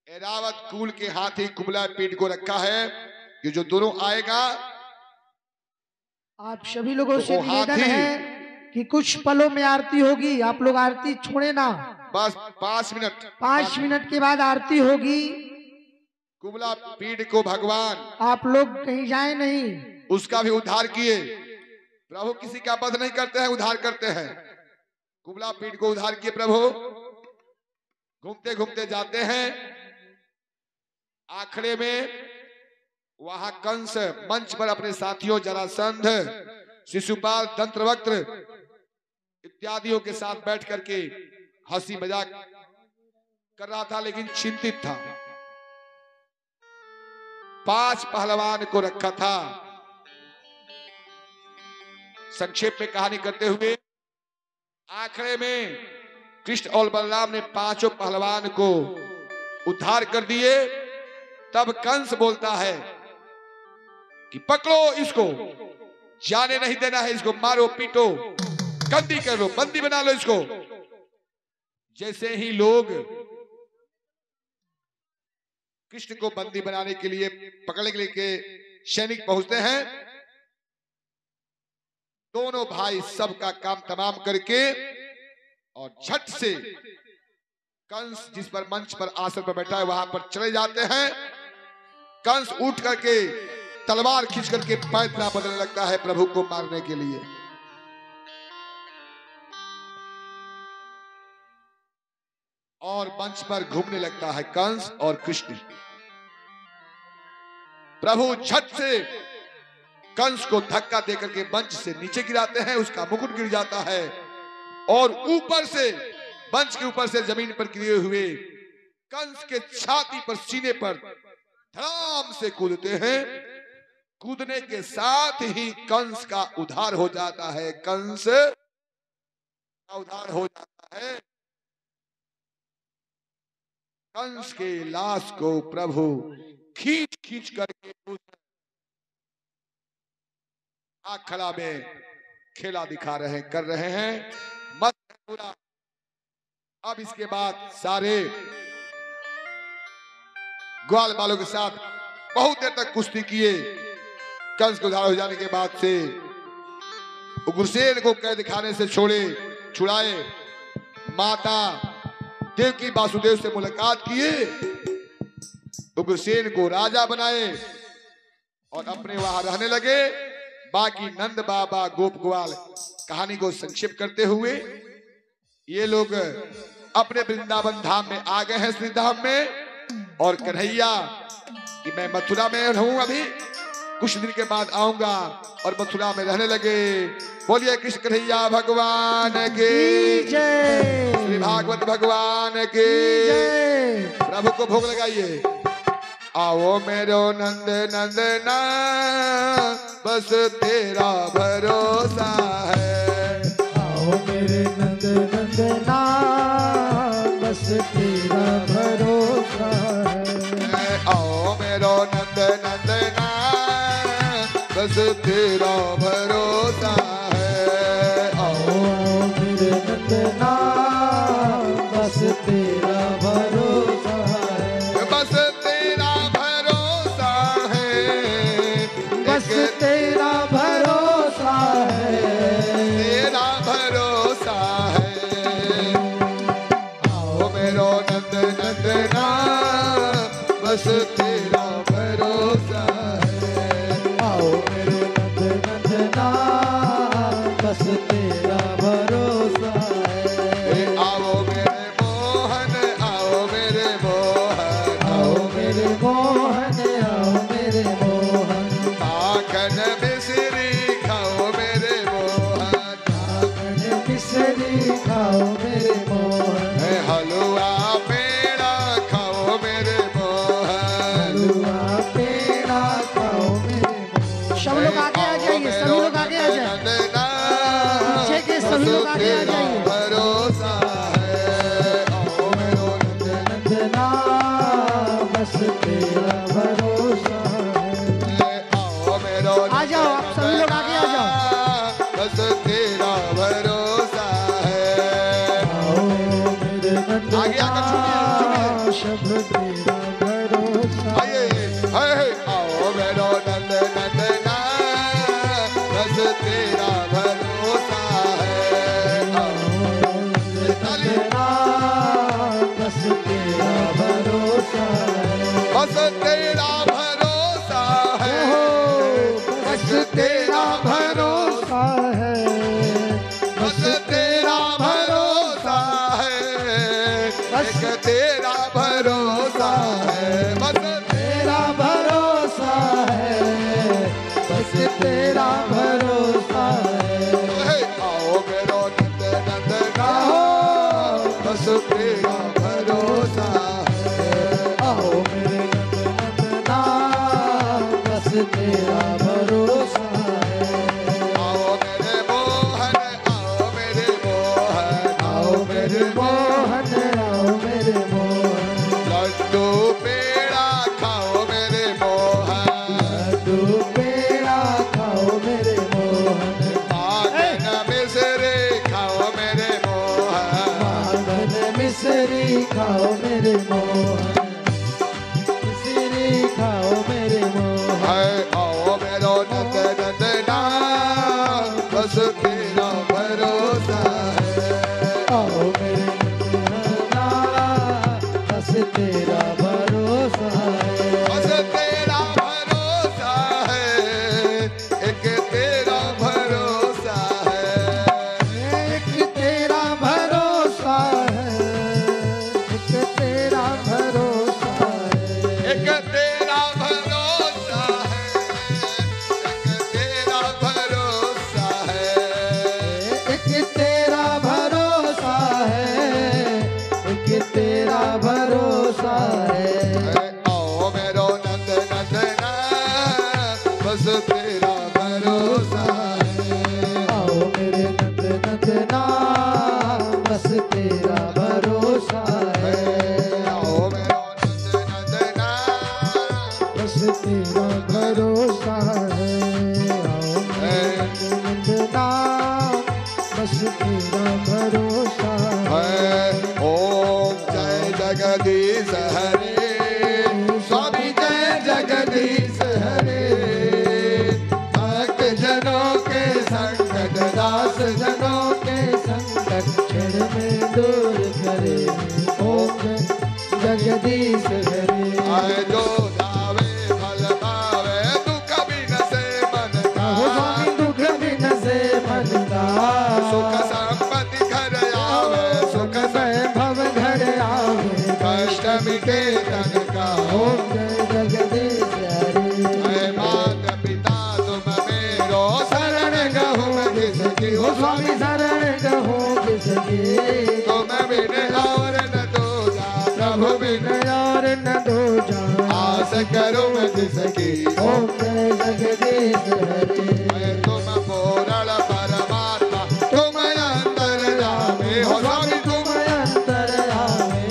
ऐरावत कुल के हाथी कुबला पीठ को रखा है कि जो दोनों आएगा आप सभी लोगों से तो निवेदन हाथी। है कि कुछ पलों में आरती होगी, आप लोग आरती छोड़े ना। बस 5 मिनट, 5 मिनट के बाद आरती होगी। कुबला पीठ को भगवान आप लोग कहीं जाए नहीं। उसका भी उद्धार किए। प्रभु किसी का वध नहीं करते हैं, उद्धार करते हैं। कुबला पीठ को उद्धार किए प्रभु। घूमते घूमते जाते हैं आखड़े में। वहां कंस मंच पर अपने साथियों जरासंध, शिशुपाल, दंत्रवक्त्र इत्यादियों के साथ बैठ करके हंसी मजाक कर रहा था, लेकिन चिंतित था। 5 पहलवान को रखा था। संक्षेप में कहानी करते हुए आखिर में कृष्ण और बलराम ने 5 पहलवान को उद्धार कर दिए। तब कंस बोलता है कि पकड़ो इसको, जाने नहीं देना है, इसको मारो पीटो, बंदी करो, बंदी बना लो इसको। जैसे ही लोग कृष्ण को बंदी बनाने के लिए, पकड़ने के लिए के सैनिक पहुंचते हैं, दोनों भाई सबका काम तमाम करके और झट से कंस जिस पर मंच पर आसन पर बैठा है वहां पर चले जाते हैं। कंस उठ करके तलवार खींच करके पैदना बदलने लगता है प्रभु को मारने के लिए। और मंच पर घूमने लगता है कंस और कृष्ण। प्रभु झट से कंस को धक्का देकर के मंच से नीचे गिराते हैं, उसका मुकुट गिर जाता है और ऊपर से मंच के ऊपर से जमीन पर गिरे हुए कंस के छाती पर, सीने पर धड़ाम से कूदते हैं। कूदने के साथ ही कंस का उद्धार हो जाता है। कंस का उद्धार हो जाता है। कंस के लाश को प्रभु खींच खींच करके उस आखड़ा में खेला दिखा रहे कर रहे हैं। मत पूरा। अब इसके बाद सारे ग्वाल बालों के साथ बहुत देर तक कुश्ती किए। कंस को उधार हो जाने के बाद से उग्रसेन को कैद खाने से छुड़ाए। माता देवकी वासुदेव से मुलाकात किए। उग्रसेन को राजा बनाए और अपने वहां रहने लगे। बाकी नंद बाबा गोप ग्वाल कहानी को संक्षेप करते हुए ये लोग अपने वृंदावन धाम में आ गए हैं, श्री धाम में। और कन्हैया कि मैं मथुरा में रहूं, अभी कुछ दिन के बाद आऊंगा और मथुरा में रहने लगे। बोलिए कृष्ण कन्हैया भगवान की जय, श्री भागवत भगवान की जय। प्रभु को भोग लगाइए। आओ मेरो नंद नंदना बस तेरा भरोसा है। आओ मेरे नंद नंदना बस तेरा भरोसा है। आओ मेरो नंद नंदना बस तेरा भरोसा है। आओ मेरे नंदना बस तेरा भरोसा है। बस तेरा भरोसा है। बस तेरा भरोसा है। तेरा भरोसा है। आओ मेरो नंद नंदना बस तेरा भरोसा है। आओ मेरे नंद नंदना बस तेरा भरोसा है। आओ मेरे मोहन, आओ मेरे मोहन, आओ मेरे मोहन, आओ मेरे मोहन। माखन मिश्री खाओ मेरे मोहन। माखन मिश्री खाओ मेरे मोहन। हलवा पेड़ा खाओ मेरे मोहन। हलवा पेड़ा खाओ मेरे मोहन। सब लोग आगे आ जाइए, सभी लोग आगे आ जाइए। पीछे के सभी लोग आगे आ जाइए। भरोसा है। आओ मेरो नंदना बस तेरा भरोसा है। आओ मेरो आ जाओ, आप सभी लोग आगे आ जाओ। बस तेरा भरोसा है। आओ मेरे नंदना आगे आकर झूमिए, शब्द तेरा भरोसा। आइए, हाय, आओ मेरो नंद नंदना बस तेरा भरोसा है। आओ नंदना बस तेरा भरोसा है। बस तेरा भरोसा है। बस तेरा भरोसा है। बस तेरा भरोसा है। बस एक तेरा भरोसा है। बस तेरा भरोसा है। बस तेरा भरोसा है। आओ मेरो नंद नंदना बस तेरा भरोसा है। आओ मेरे नंदना बस तेरा भरोसा है। आओ मेरे मोहन, आओ मेरे मोहन, आओ मेरे मोहन, आओ मेरे मोहन। लड्डू पेड़ा खाओ मेरे मोहन। लड्डू पेड़ा खाओ मेरे मोहन। माखन मिश्री खाओ मेरे मोहन। माखन मिश्री खाओ मेरे मोहन। मिश्री खाओ मेरे मोहन। है आओ मेरो नंद नंदना बस तेरा भरोसा है। आओ मेरे नंदना बस तेरा भरोसा है। बस तेरा भरोसा है। एक तेरा भरोसा है। एक तेरा भरोसा है। एक तेरा भरोसा है। एक तेरा भरोसा है। एक तेरा भरोसा है। एक तेरा भरोसा है। आओ मेरो नंद नंदना बस तेरा भरोसा है। आओ मेरे नंद नंदना बस तेरा भरोसा है। आओ मेरो नंद नंदना बस तेरा भरोसा है। वंदना बस तेरा भरोसा है। ओम जय जगदीश हरे, स्वामी जय जगदीश हरे। भक्त जनों के संकट, दास जनों के संकट क्षण में दूर करे। ओम जगदीश हरे। आए जो जावे फल पावे, दुख बिन से मन का। स्वामी दुख बिन से मन का। सुख संपत्ति घर आवे, सुख वैभव घर आवे। कष्ट मिटे तन का। ओम जय जगदीश हरे। मात पिता तुम मेरो शरण गहूँ किसकी। हो स्वामी शरण गहो किसकी। तुम बिन और न दूजा, प्रभु बिन और न दो जान। आस करूं मैं किसकी। ओम जय जगदीश हरे। मैं तुम पूर्ण परमात्मा, तुम अंतर्यामी। हो स्वामी तुम अंतर्यामी।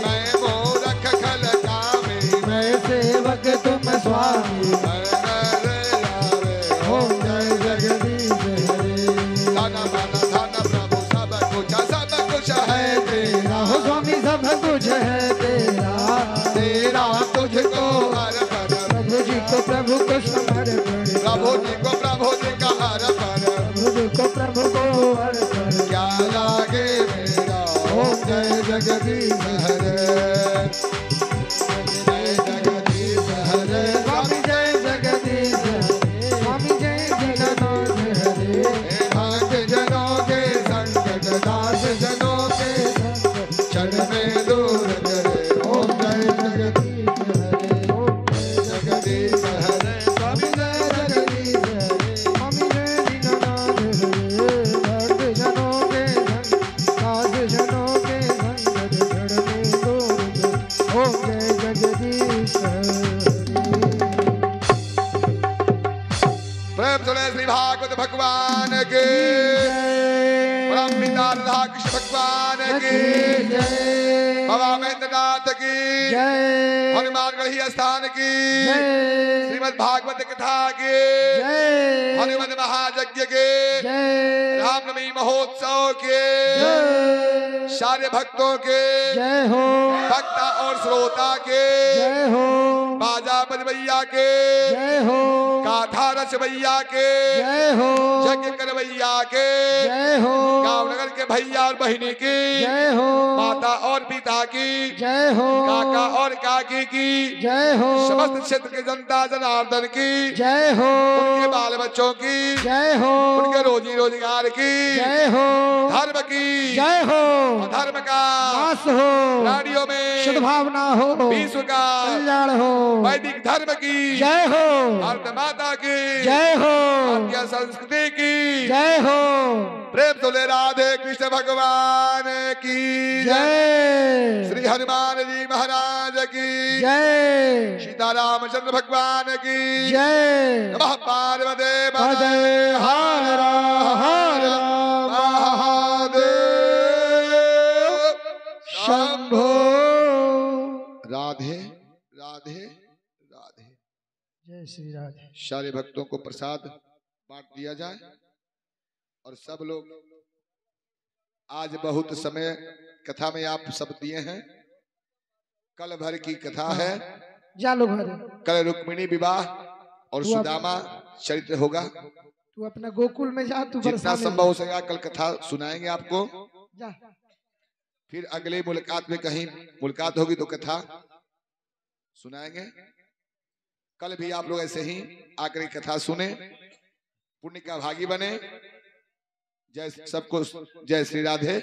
मैं मूर्ख खल कामी। मैं सेवक तुम स्वामी। ओम जय जगदीश हरे। धन मन धन प्रभु सब कुछ है तेरा। हो स्वामी सब कुछ है तेरा। तेरा तुझको अर्पण, प्रभु को समर्पण। प्रभु जी को प्रभु जी का अर्पण। प्रभु को अर्पण। क्या लागे मेरा। ओम जय जगदीश हरे, जय जगदीश हरे। स्वामी जय जगदीश हरे। स्वामी जय दीनानाथ हरे। भक्त जनों के संकट, दास जनों के संकट क्षण में दूर करे। ओम जय जगदीश हरे। ओम जय जगदीश हरे, स्वामी जय जगदीश हरे। स्वामी जय दीनानाथ हरे। भक्त जनों के संकट, दास जनों के संकट क्षण में दूर करे। ओम जय जगदीश हरे। प्रेम सुने श्री भागवत भगवान के। परम पिता राधा कृष्ण भगवान की। जय बाबा महेंद्र नाथ की। जय हनुमान गढ़ी स्थान की। जय श्रीमद् भागवत कथा के। जय हनुमान महायज्ञ के। जय रामनवमी महोत्सव के। जय सारे भक्तों के, जय हो भक्ता और श्रोता के, जय हो बाजा बजवैया के, जय हो गाथा रचवैया के, जय हो यज्ञ करवैया के, जय हो गावनगर के भैया और बहिनी की, जय हो माता और पिता की, जय हो काका और काकी की, जय हो समस्त क्षेत्र के जनता जनार्दन की, जय हो उनके बाल बच्चों की, जय हो उनके रोजी रोजगार की, जय हो धर्म की, जय हो धर्म का नाश हो प्राणियों में सद्भावना हो विश्व का कल्याण हो वैदिक धर्म की, जय हो भारत माता की, जय हो भारतीय संस्कृति की, जय हो प्रेम तुले राधे कृष्ण भगवान की जय श्री हनुमान जी महाराज की जय सीतारामचंद्र भगवान की जय नमः पार्वते पदे हर हर महादेव शंभो राधे राधे राधे। जय श्री राधे। सारे भक्तों को प्रसाद बांट दिया जाए और सब लोग आज बहुत समय कथा में आप सब दिए हैं। कल भर की कथा है, जालो घर कल रुक्मिणी विवाह और सुदामा चरित्र होगा। तू अपना गोकुल में जा, तू जितना संभव हो सकेगा कल कथा सुनाएंगे आपको। जा फिर अगले मुलाकात में कहीं मुलाकात होगी तो कथा सुनाएंगे। कल भी आप लोग ऐसे ही आकर कथा सुने, पुण्य का भागी बने। जय सबको जय श्री राधे।